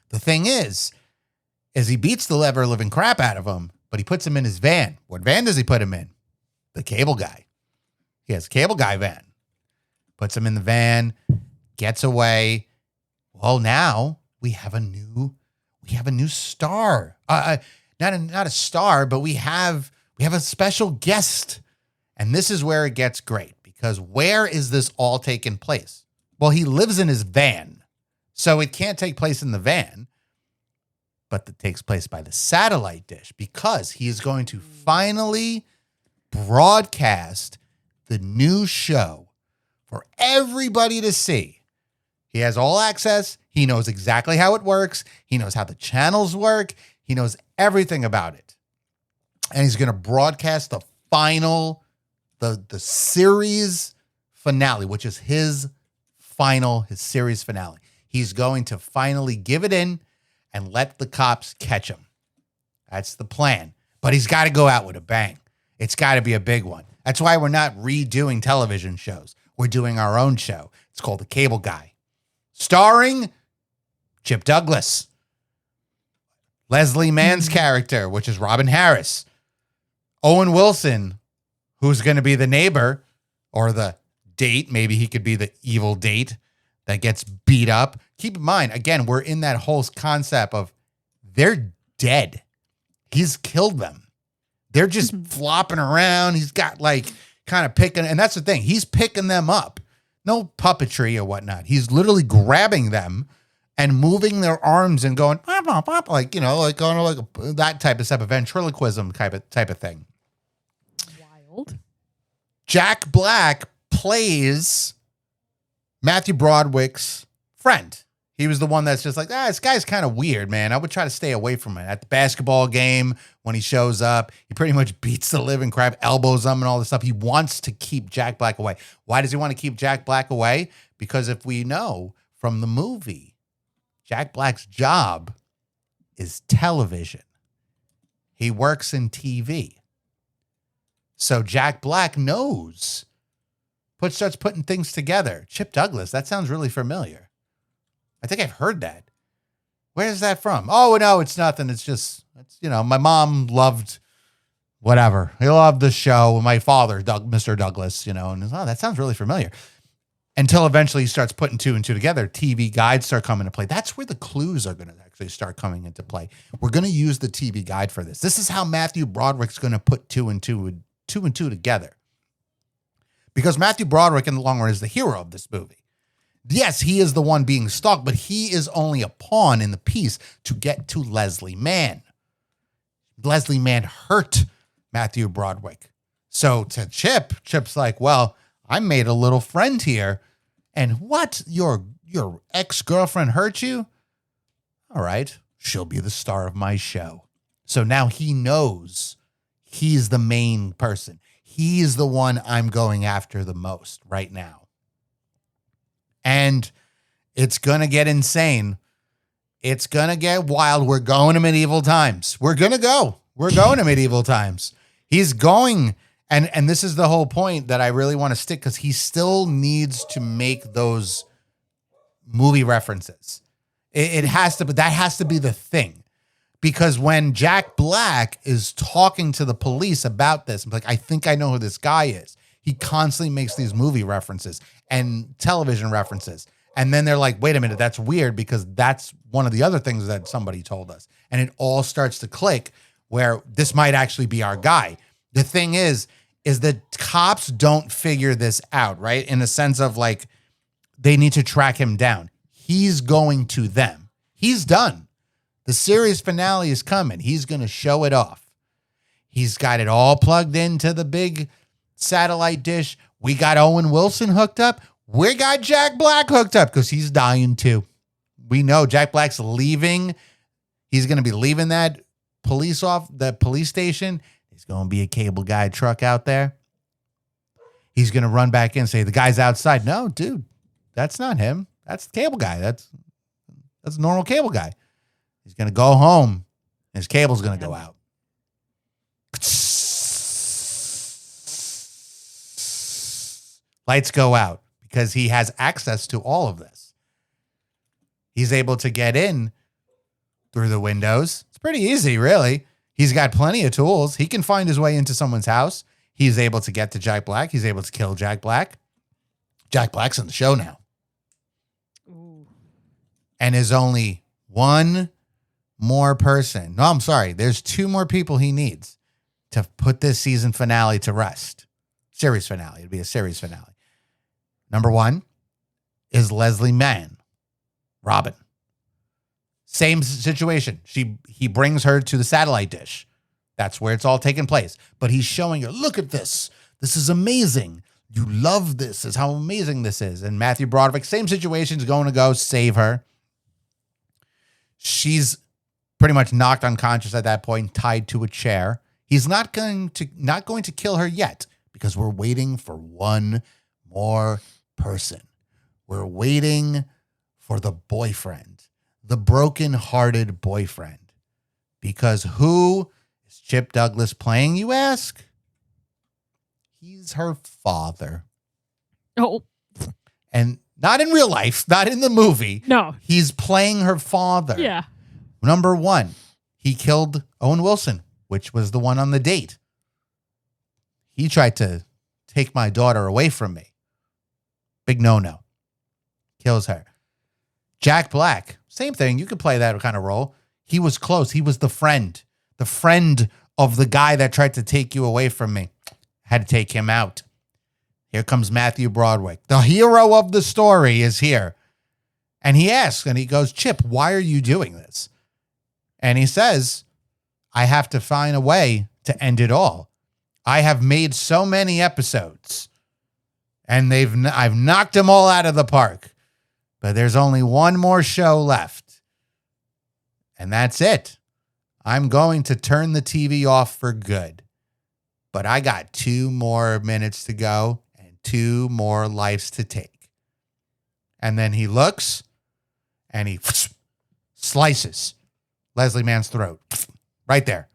The thing is he beats the ever-living crap out of him, but he puts him in his van. What van does he put him in? The cable guy. He has a cable guy van. Puts him in the van, gets away. Well, now we have a new star. Not a star, but we have a special guest. And this is where it gets great, because where is this all taking place? Well, he lives in his van, so it can't take place in the van, but it takes place by the satellite dish, because he is going to finally broadcast the new show for everybody to see. He has all access. He knows exactly how it works. He knows how the channels work. He knows everything about it. And he's going to broadcast the final, the series finale, which is his series finale. He's going to finally give it in and let the cops catch him. That's the plan. But he's got to go out with a bang. It's got to be a big one. That's why we're not redoing television shows. We're doing our own show. It's called The Cable Guy. Starring Chip Douglas. Leslie Mann's character, which is Robin Harris. Owen Wilson, who's going to be the neighbor or the date. Maybe he could be the evil date that gets beat up. Keep in mind, again, we're in that whole concept of they're dead. He's killed them. They're just flopping around. He's got like kind of picking, and that's the thing. He's picking them up. No puppetry or whatnot. He's literally grabbing them and moving their arms and going, pop, pop, pop, like, you know, like going like that type of stuff, a ventriloquism type of thing. Wild. Jack Black plays Matthew Broderick's friend. He was the one that's just like, this guy's kind of weird, man. I would try to stay away from it. At the basketball game, when he shows up, he pretty much beats the living crap, elbows him and all this stuff. He wants to keep Jack Black away. Why does he want to keep Jack Black away? Because if we know from the movie, Jack Black's job is television. He works in TV. So Jack Black knows, starts putting things together. Chip Douglas, that sounds really familiar. I think I've heard that. Where is that from? Oh, no, it's nothing. It's my mom loved whatever. He loved the show. My father, Mr. Douglas, and that sounds really familiar. Until eventually he starts putting two and two together. TV guides start coming to play. That's where the clues are going to actually start coming into play. We're going to use the TV guide for this. This is how Matthew Broderick's going to put two and two together. Because Matthew Broderick in the long run is the hero of this movie. Yes, he is the one being stalked, but he is only a pawn in the piece to get to Leslie Mann. Leslie Mann hurt Matthew Broderick. So to Chip's like, well, I made a little friend here. And what? Your ex-girlfriend hurt you? All right, she'll be the star of my show. So now he knows he's the main person. He's the one I'm going after the most right now. And it's going to get insane. It's going to get wild. We're going to medieval times. We're going to medieval times. He's going, and this is the whole point that I really want to stick, because he still needs to make those movie references. It has to, but that has to be the thing. Because when Jack Black is talking to the police about this, I'm like, I think I know who this guy is. He constantly makes these movie references and television references. And then they're like, wait a minute, that's weird, because that's one of the other things that somebody told us. And it all starts to click where this might actually be our guy. The thing is that cops don't figure this out, right? In the sense of like, they need to track him down. He's going to them. He's done. The series finale is coming. He's going to show it off. He's got it all plugged into the big satellite dish. We got Owen Wilson hooked up. We got Jack Black hooked up because he's dying too. We know Jack Black's leaving. He's going to be leaving that police station. There's going to be a cable guy truck out there. He's going to run back in and say, the guy's outside. No, dude, that's not him. That's the cable guy. That's a normal cable guy. He's going to go home and his cable's going to go out. Lights go out because he has access to all of this. He's able to get in through the windows. It's pretty easy, really. He's got plenty of tools. He can find his way into someone's house. He's able to get to Jack Black. He's able to kill Jack Black. Jack Black's on the show now. Ooh. And there's only one more person. No, I'm sorry. There's two more people he needs to put this season finale to rest. Series finale. It'd be a series finale. Number one is Leslie Mann, Robin. Same situation. He brings her to the satellite dish. That's where it's all taking place. But he's showing her, look at this. This is amazing. You love this. This is how amazing this is. And Matthew Broderick, same situation, is going to go save her. She's pretty much knocked unconscious at that point, tied to a chair. He's not going to kill her yet because we're waiting for one more person. We're waiting for the boyfriend, the broken-hearted boyfriend. Because who is Chip Douglas playing, you ask? He's her father. Oh. And not in real life, not in the movie. No. He's playing her father. Yeah. Number one, he killed Owen Wilson, which was the one on the date. He tried to take my daughter away from me. Big no-no. Kills her. Jack Black, same thing. You could play that kind of role. He was close. He was the friend of the guy that tried to take you away from me. Had to take him out. Here comes Matthew Broderick. The hero of the story is here. And he asks, and he goes, Chip, why are you doing this? And he says, I have to find a way to end it all. I have made so many episodes, and I've knocked them all out of the park. But there's only one more show left. And that's it. I'm going to turn the TV off for good. But I got 2 more minutes to go and 2 more lives to take. And then he looks and he slices Leslie Mann's throat. Right there.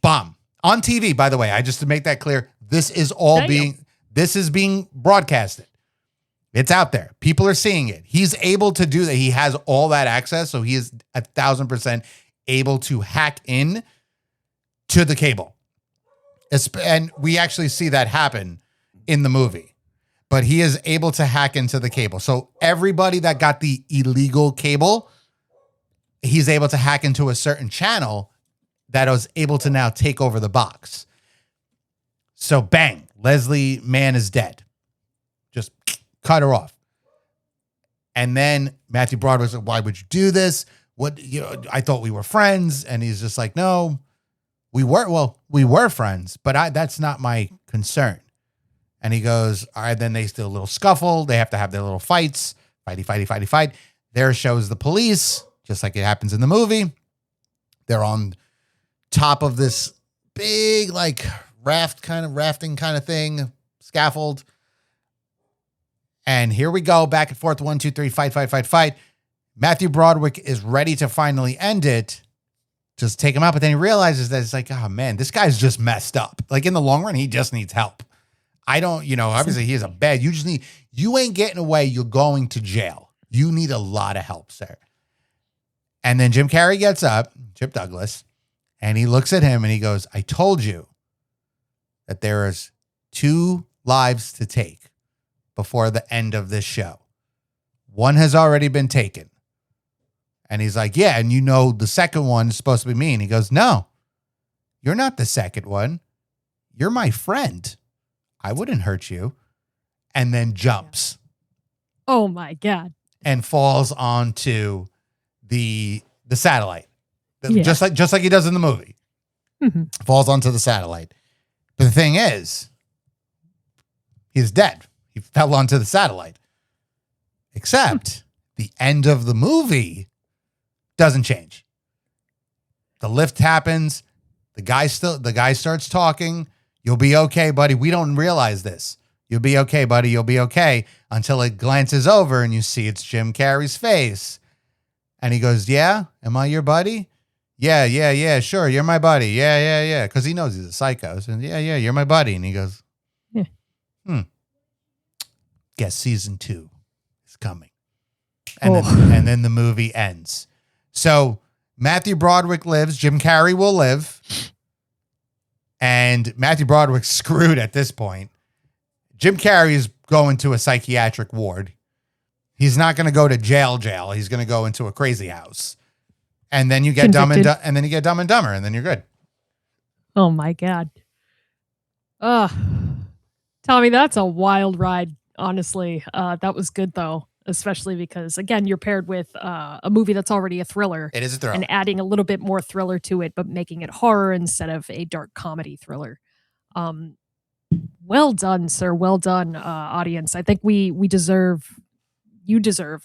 Bomb. On TV, by the way. Just to make that clear, this is being broadcasted. It's out there. People are seeing it. He's able to do that. He has all that access, so he is 1,000% able to hack in to the cable. And we actually see that happen in the movie. But he is able to hack into the cable. So everybody that got the illegal cable, he's able to hack into a certain channel that was able to now take over the box. So bang, Leslie Mann is dead. Just cut her off. And then Matthew Broderick's like, why would you do this? I thought we were friends. And he's just like, no, we were friends, but that's not my concern. And he goes, all right, then they still a little scuffle. They have to have their little fights. Fight. There shows the police, just like it happens in the movie. They're on top of this big, like, rafting kind of thing, scaffold. And here we go, back and forth, 1, 2, 3, fight. Matthew Broderick is ready to finally end it, just take him out. But then he realizes that it's like, oh man, this guy's just messed up. Like in the long run, he just needs help. Obviously he is you ain't getting away. You're going to jail. You need a lot of help, sir. And then Jim Carrey gets up, Chip Douglas, and he looks at him and he goes, I told you that there is 2 lives to take before the end of this show. One has already been taken. And he's like, yeah, and the second one is supposed to be me. And he goes, no, you're not the second one. You're my friend. I wouldn't hurt you. And then jumps. Oh my God. And falls onto the satellite. Yeah. Just like he does in the movie. Mm-hmm. Falls onto the satellite. But the thing is, he's dead. He fell onto the satellite. Except the end of the movie doesn't change. The lift happens. The guy starts talking. You'll be okay, buddy. We don't realize this. You'll be okay, buddy. You'll be okay. Until it glances over and you see it's Jim Carrey's face. And he goes, yeah, am I your buddy? Yeah, sure. You're my buddy. Yeah. Because he knows he's a psycho. So, yeah, you're my buddy. And he goes, guess season 2 is coming. And then the movie ends. So Matthew Broderick lives. Jim Carrey will live. And Matthew Broderick's screwed at this point. Jim Carrey's going to a psychiatric ward. He's not going to go to jail. He's going to go into a crazy house. And then you get Dumb and Dumber, and then you're good. Oh my God. Tommy, that's a wild ride, honestly. That was good though, especially because again, you're paired with a movie that's already a thriller. It is a thriller. And adding a little bit more thriller to it, but making it horror instead of a dark comedy thriller. Well done, sir. Well done, audience. I think you deserve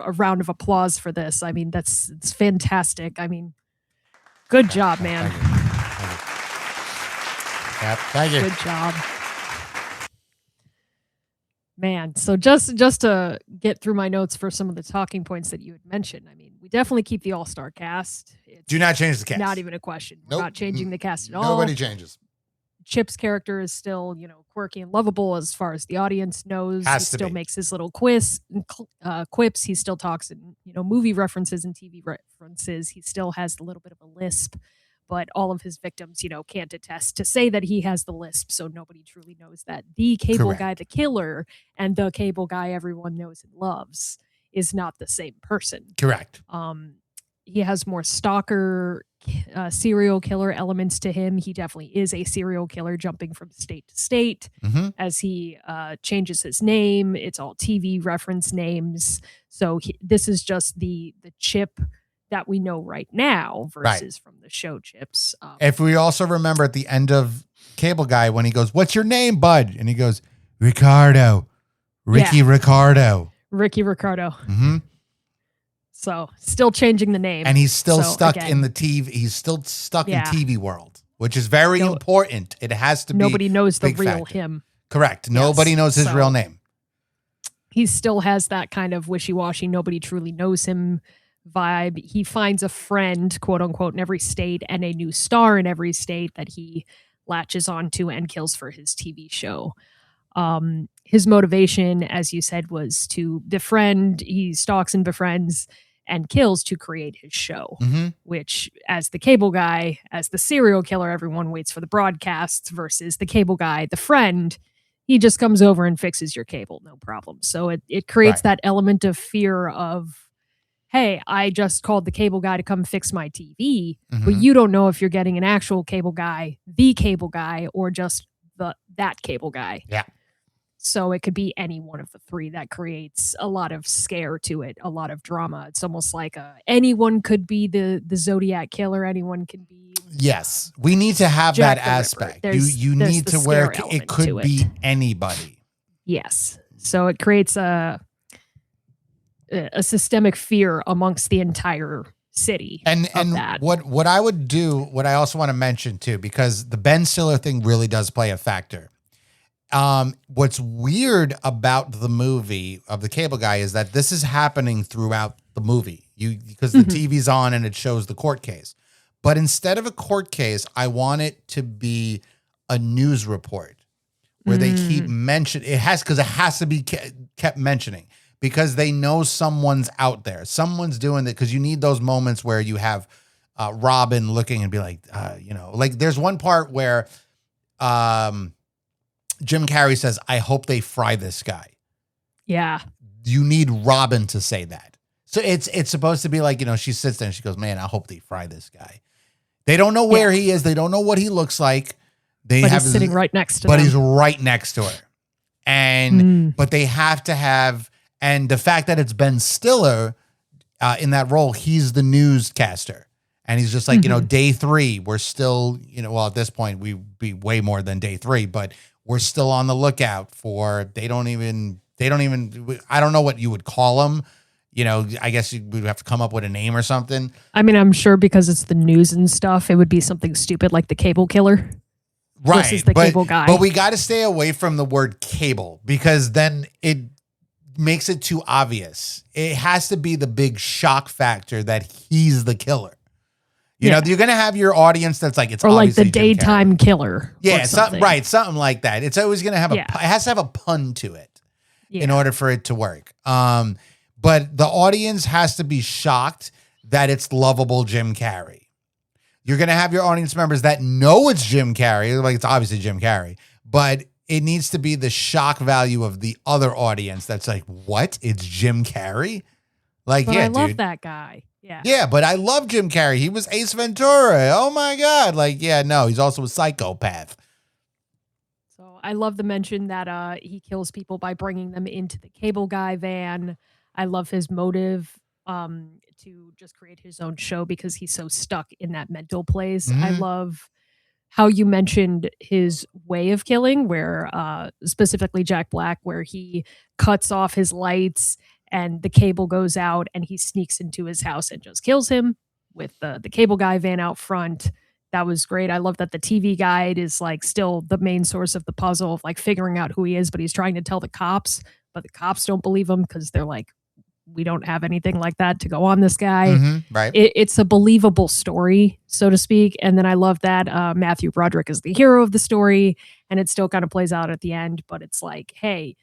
a round of applause for this. I mean, it's fantastic. I mean, good job, man. Thank you. Good job. Man, so just to get through my notes for some of the talking points that you had mentioned, I mean, we definitely keep the all-star cast. Do not change the cast. Not even a question. We're not changing the cast at all. Nobody changes. Chip's character is still, quirky and lovable as far as the audience knows. He still makes his little quips. He still talks in, movie references and TV references. He still has a little bit of a lisp, but all of his victims, can't attest to say that he has the lisp. So nobody truly knows that the cable guy, the killer, and the cable guy everyone knows and loves is not the same person. Correct. He has more stalker, serial killer elements to him. He definitely is a serial killer jumping from state to state as he changes his name. It's all TV reference names. So this is just the Chip that we know right now versus from the show Chips. If we also remember at the end of Cable Guy when he goes, "What's your name, bud?" And he goes, "Ricardo, Ricardo." Ricky Ricardo. So still changing the name. And he's still stuck in the TV. He's still stuck in TV world, which is very important. It has to be. Nobody knows the real factor. him. Correct. Nobody knows his real name. He still has that kind of wishy-washy, nobody truly knows him vibe. He finds a friend, quote unquote, in every state and a new star in every state that he latches onto and kills for his TV show. His motivation, as you said, was to befriend. He stalks and befriends and kills to create his show, which as the cable guy, as the serial killer, everyone waits for the broadcasts versus the cable guy, the friend, he just comes over and fixes your cable, no problem. So it creates that element of fear of, hey, I just called the cable guy to come fix my TV, but you don't know if you're getting an actual cable guy, the cable guy, or just that cable guy. Yeah. So it could be any one of the three. That creates a lot of scare to it, a lot of drama. It's almost like anyone could be the Zodiac killer. Anyone can be. Yes, we need to have Jack that the Ripper. aspect. There's You need the to where scare it element could to be it. anybody. Yes. So it creates a systemic fear amongst the entire city. And that. what I would do, what I also want to mention too, because the Ben Stiller thing really does play a factor. What's weird about the movie of the cable guy is that this is happening throughout the movie. Because the TV's on and it shows the court case. But instead of a court case, I want it to be a news report where they keep mentioning because it has to be kept mentioning because they know someone's out there. Someone's doing it because you need those moments where you have Robin looking and be like, like there's one part where Jim Carrey says, "I hope they fry this guy." Yeah. You need Robin to say that. So it's supposed to be like, she sits there and she goes, "Man, I hope they fry this guy." They don't know where he is. They don't know what he looks like. He's sitting right next to them. But he's right next to her. And, but they have to have, and the fact that it's Ben Stiller in that role, he's the newscaster. And he's just like, day 3, we're still, at this point, we'd be way more than day 3, but we're still on the lookout for, I don't know what you would call them. I guess we'd have to come up with a name or something. I mean, I'm sure because it's the news and stuff, it would be something stupid like the cable killer. Right. Versus the cable guy. But we got to stay away from the word cable because then it makes it too obvious. It has to be the big shock factor that he's the killer. You're going to have your audience that's like, it's or like the Jim daytime Carrey. Killer. Yeah, something like that. It's always going to have it has to have a pun to it in order for it to work. But the audience has to be shocked that it's lovable Jim Carrey. You're going to have your audience members that know it's Jim Carrey. Like, it's obviously Jim Carrey, but it needs to be the shock value of the other audience that's like, what? It's Jim Carrey? Like, But yeah, I love dude. that guy. Yeah. Yeah, but I love Jim Carrey. He was Ace Ventura. Oh my God. Like, yeah, no, he's also a psychopath. So I love the mention that he kills people by bringing them into the cable guy van. I love his motive to just create his own show because he's so stuck in that mental place. I love how you mentioned his way of killing, where specifically Jack Black, where he cuts off his lights and the cable goes out and he sneaks into his house and just kills him with the cable guy van out front. That was great. I love that the TV guide is like still the main source of the puzzle of like figuring out who he is, but he's trying to tell the cops, but the cops don't believe him because they're like, we don't have anything like that to go on this guy. Right. It's a believable story, so to speak. And then I love that Matthew Broderick is the hero of the story, and it still kind of plays out at the end, but it's like, hey,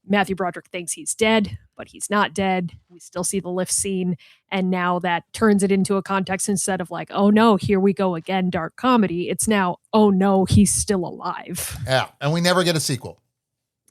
Matthew Broderick thinks he's dead, but he's not dead. We still see the lift scene. And now that turns it into a context instead of like, oh no, here we go again, dark comedy. It's now, oh no, he's still alive. Yeah. And we never get a sequel.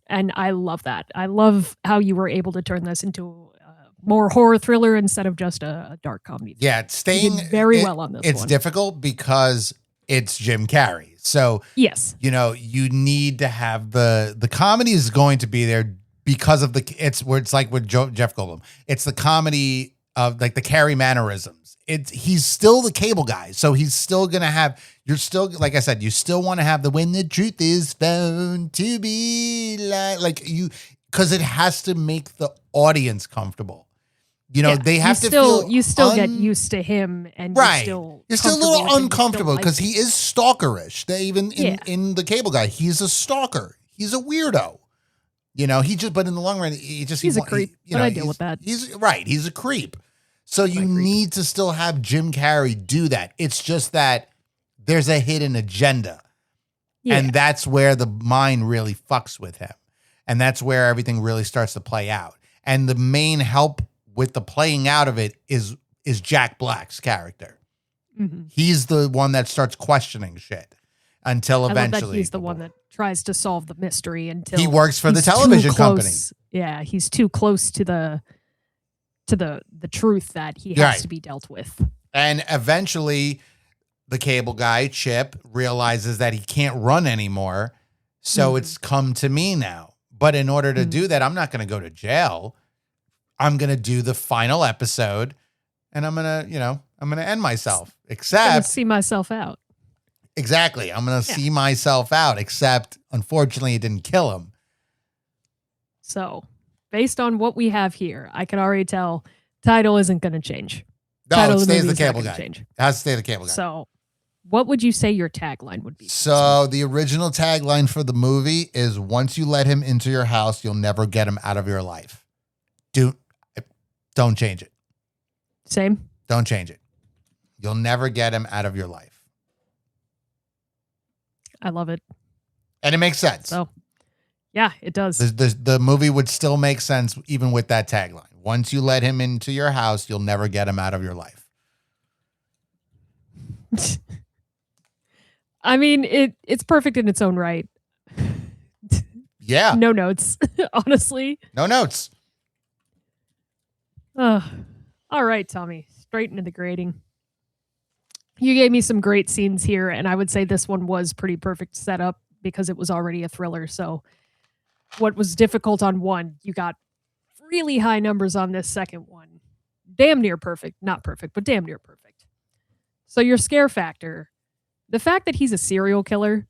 And I love that. I love how you were able to turn this into a more horror thriller instead of just a dark comedy. Yeah. It's staying You did very well on this It's one. difficult because it's Jim Carrey. So, Yes. you know, you need to have the comedy is going to be there because of it's like with Jeff Goldblum. It's the comedy of like the Carrey mannerisms. He's still the cable guy. So he's still going to have, you're still, like I said, you still want to have the when the truth is found to be like you, because it has to make the audience comfortable. You know, they have to feel you still get used to him, and right. you're still a little uncomfortable because like he is stalkerish. They even in the cable guy, he's a stalker. He's a weirdo. You know, but in the long run, he's a creep. But I deal with that. He's right. He's a creep. So you need to still have Jim Carrey do that. It's just that there's a hidden agenda. Yeah. And that's where the mind really fucks with him. And that's where everything really starts to play out. And the main help with the playing out of it is Jack Black's character. He's the one that starts questioning shit until eventually. I love that he's the one that tries to solve the mystery until he works for the television company. Yeah, he's too close to the truth that he has to be dealt with. And eventually the cable guy, Chip, realizes that he can't run anymore. So it's come to me now. But in order to do that, I'm not going to go to jail. I'm going to do the final episode and I'm going to end myself. Except see myself out. Exactly. I'm going to see myself out, except unfortunately it didn't kill him. So based on what we have here, I can already tell title isn't going to change. No, it stays the cable guy. Change. It has to stay the cable guy. So what would you say your tagline would be? So the original tagline for the movie is, once you let him into your house, you'll never get him out of your life. Don't change it. Same. Don't change it. You'll never get him out of your life. I love it. And it makes sense. So, yeah, it does. The movie would still make sense even with that tagline. Once you let him into your house, you'll never get him out of your life. I mean, it's perfect in its own right. Yeah. No notes, honestly. No notes. All right, Tommy, straight into the grading. You gave me some great scenes here, and I would say this one was pretty perfect setup because it was already a thriller. So what was difficult on one, you got really high numbers on this second one. Damn near perfect. Not perfect, but damn near perfect. So your scare factor, the fact that he's a serial killer,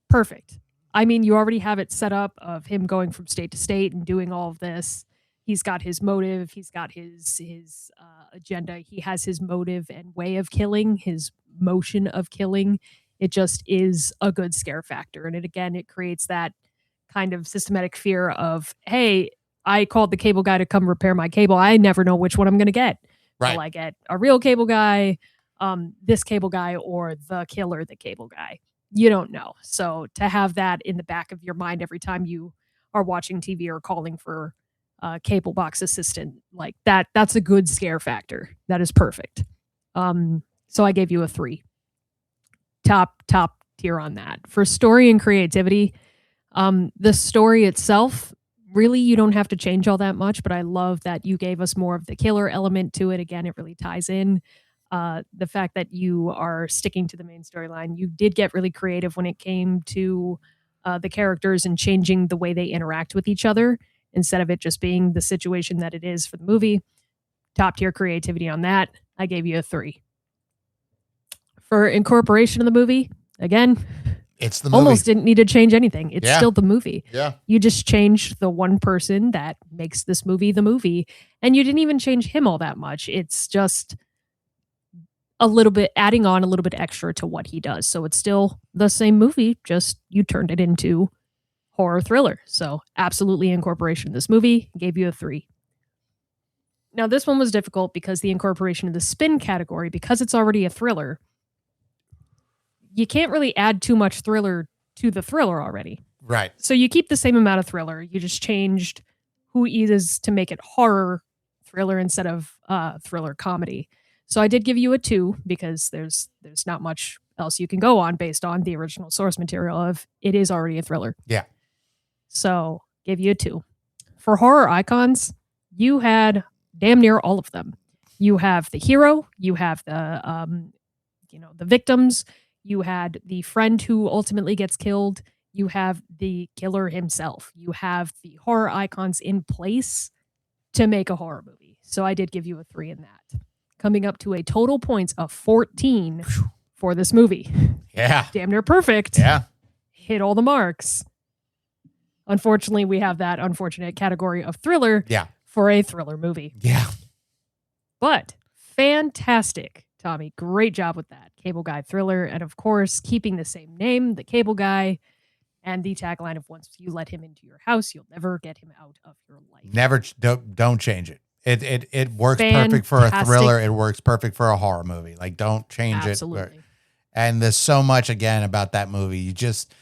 perfect. I mean, you already have it set up of him going from state to state and doing all of this. He's got his motive. He's got his agenda. He has his motive and way of killing, his motion of killing. It just is a good scare factor. And it creates that kind of systematic fear of, hey, I called the cable guy to come repair my cable. I never know which one I'm going to get. Right. Will I get a real cable guy, this cable guy, or the killer, the cable guy? You don't know. So to have that in the back of your mind every time you are watching TV or calling for cable box assistant, like that's a good scare factor. That is perfect. So I gave you a 3. top tier on that. For story and creativity, the story itself, really, you don't have to change all that much, but I love that you gave us more of the killer element to it. Again, it really ties in. The fact that you are sticking to the main storyline. You did get really creative when it came to the characters and changing the way they interact with each other instead of it just being the situation that it is for the movie. Top tier creativity on that. I gave you a 3. For incorporation of the movie, again, It's the movie. almost didn't need to change anything. It's Yeah. still the movie. Yeah. You just changed the one person that makes this movie the movie, and you didn't even change him all that much. It's just a little bit adding on a little bit extra to what he does. So it's still the same movie, just you turned it into horror thriller. So absolutely incorporation of this movie, gave you a 3. Now this one was difficult because the incorporation of the spin category, because it's already a thriller, you can't really add too much thriller to the thriller already. Right. So you keep the same amount of thriller. You just changed who he is to make it horror thriller instead of thriller comedy. So I did give you a 2 because there's not much else you can go on based on the original source material of it is already a thriller. Yeah. So give you a 2. For horror icons, you had damn near all of them. You have the hero, you have the the victims, you had the friend who ultimately gets killed, you have the killer himself. You have the horror icons in place to make a horror movie. So I did give you a 3 in that. Coming up to a total points of 14 for this movie. Yeah. Damn near perfect. Yeah. Hit all the marks. Unfortunately, we have that unfortunate category of thriller Yeah. for a thriller movie. Yeah. But fantastic, Tommy. Great job with that. Cable Guy thriller. And of course, keeping the same name, the Cable Guy, and the tagline of once you let him into your house, you'll never get him out of your life. Never. Don't change it. It works perfect for a thriller. It works perfect for a horror movie. Like, don't change Absolutely. it. And there's so much, again, about that movie. You just,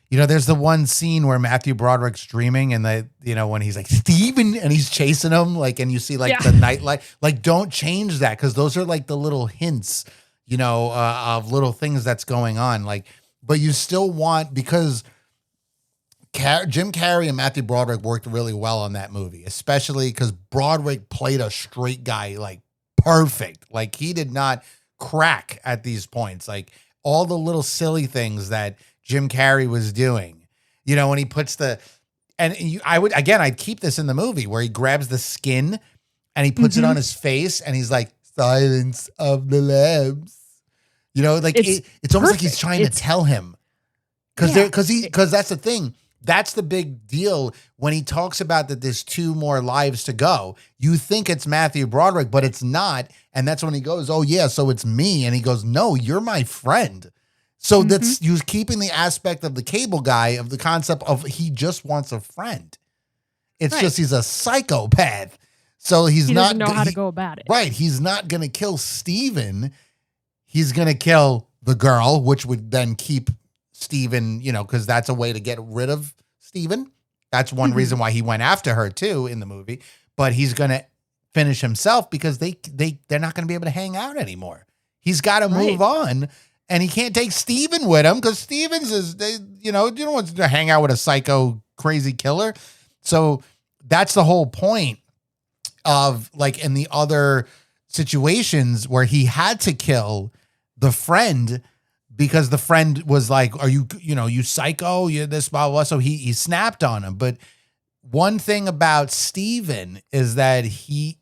there's the one scene where Matthew Broderick's dreaming and when he's like, Steven, and he's chasing him, like, and you see like the nightlight, like, don't change that. Cause those are like the little hints, of little things that's going on. Like, but you still want, because Jim Carrey and Matthew Broderick worked really well on that movie, especially because Broderick played a straight guy, like, perfect. Like, he did not crack at these points. Like, all the little silly things that Jim Carrey was doing, when he puts I'd keep this in the movie where he grabs the skin and he puts it on his face and he's like, Silence of the Lambs. It's almost like he's trying to tell him. Because that's the thing. That's the big deal when he talks about that there's 2 more lives to go. You think it's Matthew Broderick, but it's not. And that's when he goes, oh, yeah, so it's me. And he goes, no, you're my friend. So that's you keeping the aspect of the Cable Guy, of the concept of he just wants a friend. It's just he's a psychopath. So he doesn't know how to go about it. Right. He's not going to kill Steven. He's going to kill the girl, which would then keep Steven, because that's a way to get rid of Steven. That's one reason why he went after her too in the movie. But he's going to finish himself because they're not going to be able to hang out anymore. He's got to move on, and he can't take Steven with him because Steven's you don't want to hang out with a psycho crazy killer. So that's the whole point of, like, in the other situations where he had to kill the friend because the friend was like, are you psycho? You this, blah, blah. So he snapped on him. But one thing about Steven is that he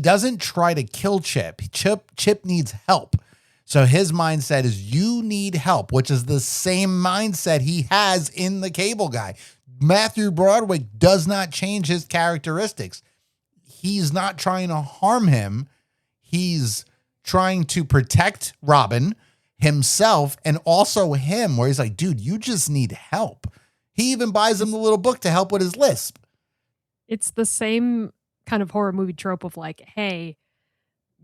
doesn't try to kill Chip. Chip needs help. So his mindset is, you need help, which is the same mindset he has in the Cable Guy. Matthew Broderick does not change his characteristics. He's not trying to harm him. He's trying to protect Robin, himself, and also him, where he's like, dude, you just need help. He even buys him the little book to help with his lisp. It's the same kind of horror movie trope of like, hey,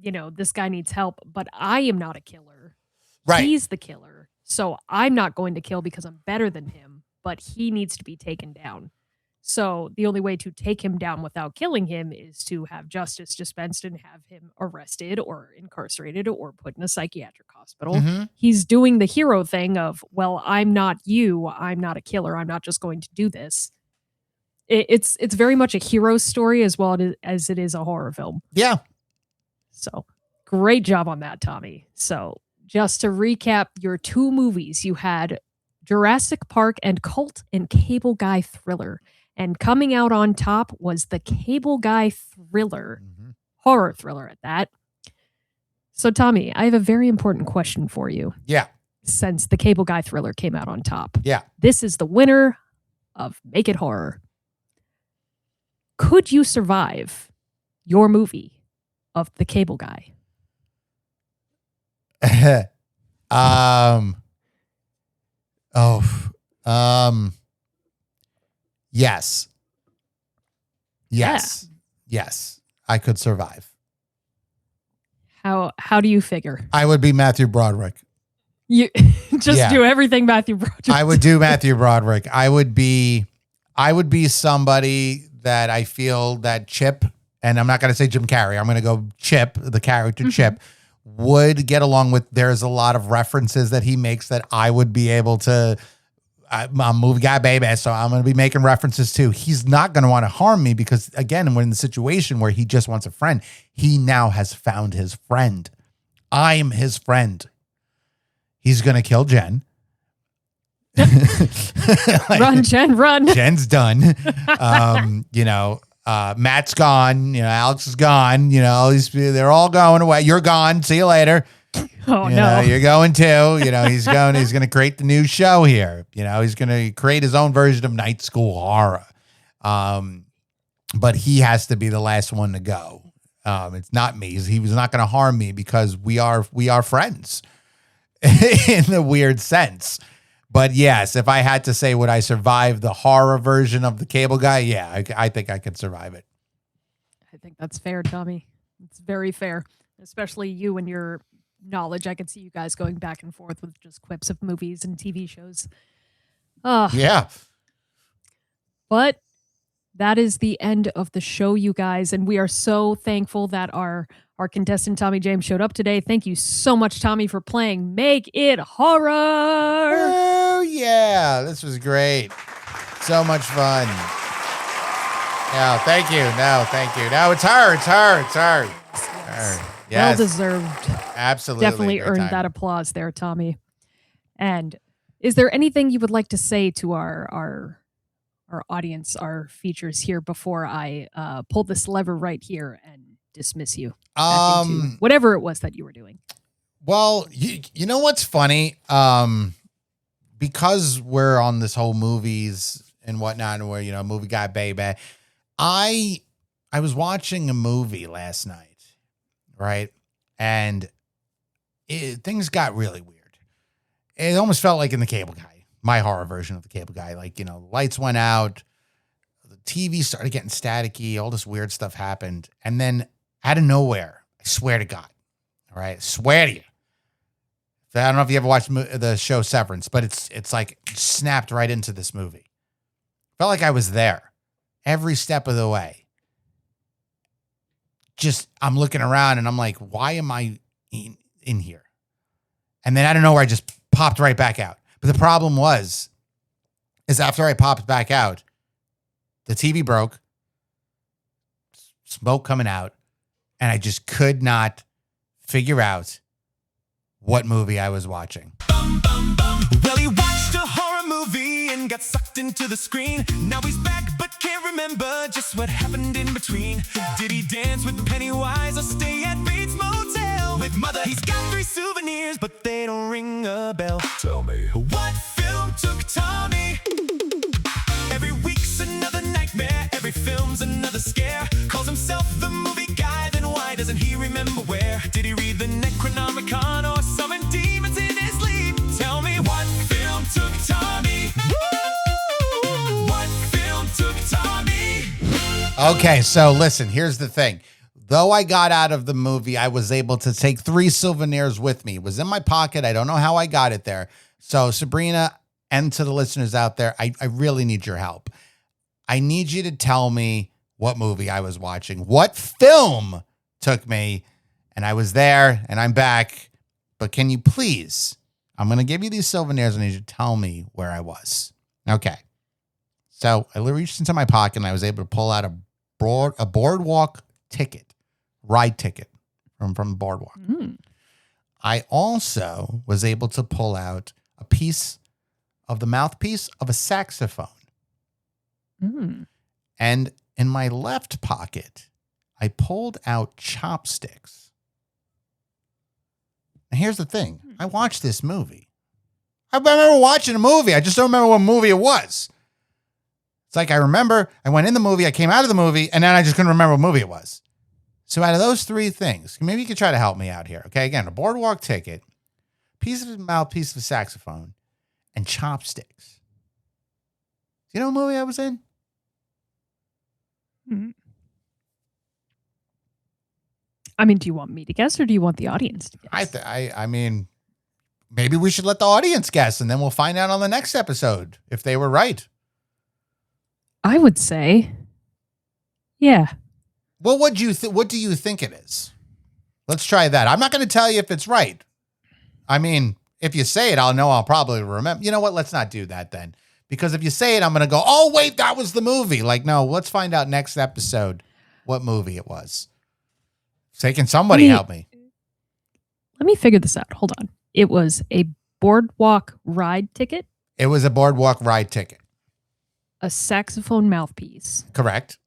this guy needs help, but I am not a killer. Right. He's the killer. So I'm not going to kill because I'm better than him, but he needs to be taken down. So the only way to take him down without killing him is to have justice dispensed and have him arrested or incarcerated or put in a psychiatric hospital. Mm-hmm. He's doing the hero thing of, well, I'm not you. I'm not a killer. I'm not just going to do this. It's very much a hero story as well as it is a horror film. Yeah. So great job on that, Tommy. So just to recap your 2 movies, you had Jurassic Park and Cult and Cable Guy Thriller. And coming out on top was the Cable Guy Thriller, horror thriller at that. So Tommy, I have a very important question for you. Yeah. Since the Cable Guy Thriller came out on top. Yeah. This is the winner of Make It Horror. Could you survive your movie of the Cable Guy? Yes. Yes. Yes. I could survive. How do you figure? I would be Matthew Broderick. You just do everything Matthew Broderick. I would do Matthew Broderick. I would be somebody that I feel that Chip, and I'm not going to say Jim Carrey, I'm going to go Chip, the character Chip, would get along with. There's a lot of references that he makes that I would be able to. I'm a movie guy, baby, so I'm going to be making references too. He's not going to want to harm me because, again, we're in the situation where he just wants a friend. He now has found his friend. I'm his friend. He's going to kill Jen. Run, Jen, run. Jen's done. Matt's gone. Alex is gone. They're all going away. You're gone. See you later. Oh, no. You're going too. He's going to create the new show here. He's going to create his own version of Night School Horror. But he has to be the last one to go. It's not me. He was not going to harm me because we are friends in the weird sense. But yes, if I had to say, would I survive the horror version of the Cable Guy? Yeah, I think I could survive it. I think that's fair, Tommy. It's very fair, especially you and your knowledge. I could see you guys going back and forth with just quips of movies and TV shows. Yeah. But that is the end of the show, you guys. And we are so thankful that our contestant, Tommy James, showed up today. Thank you so much, Tommy, for playing Make It Horror. Oh, yeah. This was great. So much fun. No, thank you. No, thank you. No, it's her. It's her. It's her. Yes. Yes. Well deserved. Absolutely. Definitely Great earned time. that applause there, Tommy. And is there anything you would like to say to our audience, our features here before I pull this lever right here and dismiss you back into whatever it was that you were doing? Well, you know what's funny? Because we're on this whole movies and whatnot, and we're, movie guy, baby. I was watching a movie last night, right? And things got really weird. It almost felt like in the Cable Guy, my horror version of the Cable Guy. Like, the lights went out, the TV started getting staticky, all this weird stuff happened. And then out of nowhere, I swear to God, all right, I swear to you. I don't know if you ever watched the show Severance, but it's like snapped right into this movie. Felt like I was there every step of the way. Just, I'm looking around and I'm like, why am I in here? And then I don't know where I just popped right back out. But the problem is after I popped back out, the TV broke, smoke coming out, and I just could not figure out what movie I was watching. Well, he watched a horror movie and got sucked into the screen. Now he's back but can't remember just what happened in between. Did he dance with Pennywise or stay at Bates Motel with Mother? He's got 3 souvenirs but they don't ring a bell. Tell me, what film took Tommy? Every week's another nightmare, every film's another scare. Calls himself the movie guy, then why doesn't he remember where? Did he read the Necronomicon or summon demons in his sleep? Tell me, what film took Tommy? Woo! What film took Tommy? Okay, so listen, here's the thing. Though I got out of the movie, I was able to take 3 souvenirs with me. It was in my pocket. I don't know how I got it there. So Sabrina, and to the listeners out there, I really need your help. I need you to tell me what movie I was watching, what film took me, and I was there and I'm back. But can you please, I'm going to give you these souvenirs. I need you to tell me where I was. Okay. So I reached into my pocket and I was able to pull out a boardwalk ticket, ride ticket from the boardwalk. I also was able to pull out a piece of the mouthpiece of a saxophone. And in my left pocket, I pulled out chopsticks. And here's the thing. I watched this movie. I remember watching a movie. I just don't remember what movie it was. It's like I remember I went in the movie, I came out of the movie, and then I just couldn't remember what movie it was. So out of those three things, maybe you could try to help me out here. Okay, again, a boardwalk ticket, piece of a mouthpiece of a saxophone, and chopsticks. Do you know what movie I was in? I mean, do you want me to guess or do you want the audience to guess? I mean, maybe we should let the audience guess, and then we'll find out on the next episode if they were right. I would say, yeah. Well, what do you think it is? Let's try that. I'm not going to tell you if it's right. I mean, if you say it, I'll know. I'll probably remember. You know what? Let's not do that then. Because if you say it, I'm going to go, oh, wait, that was the movie. Like, no, let's find out next episode what movie it was. Say, can somebody help me? Let me figure this out. Hold on. It was a boardwalk ride ticket. It was a boardwalk ride ticket. A saxophone mouthpiece. Correct.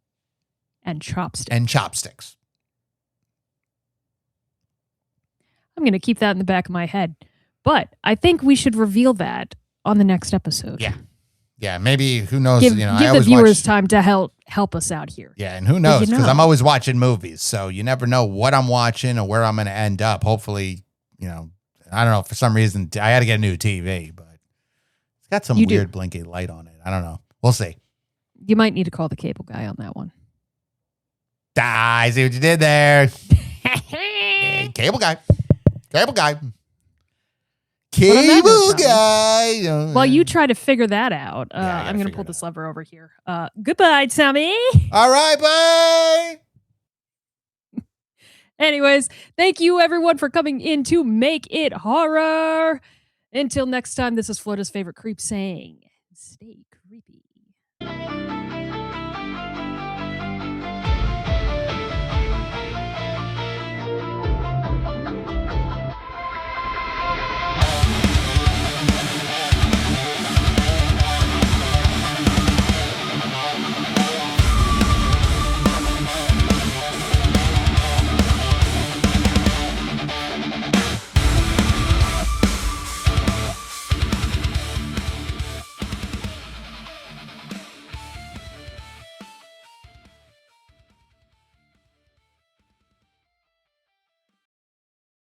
And chopsticks. And chopsticks. I'm going to keep that in the back of my head. But I think we should reveal that on the next episode. Yeah. Yeah, maybe, who knows? Give the viewers time to help us out here. Yeah, and who knows? Because I'm always watching movies, so you never know what I'm watching or where I'm going to end up. Hopefully, I don't know, for some reason, I had to get a new TV, but it's got some weird blinky light on it. I don't know. We'll see. You might need to call the cable guy on that one. I see what you did there. Hey, cable guy. Cable guy. Cable guy. While you try to figure that out, I'm going to pull this lever over here. Goodbye, Tommy. All right, bye. Anyways, thank you everyone for coming in to Make It Horror. Until next time, this is Florida's favorite creep saying, stay creepy.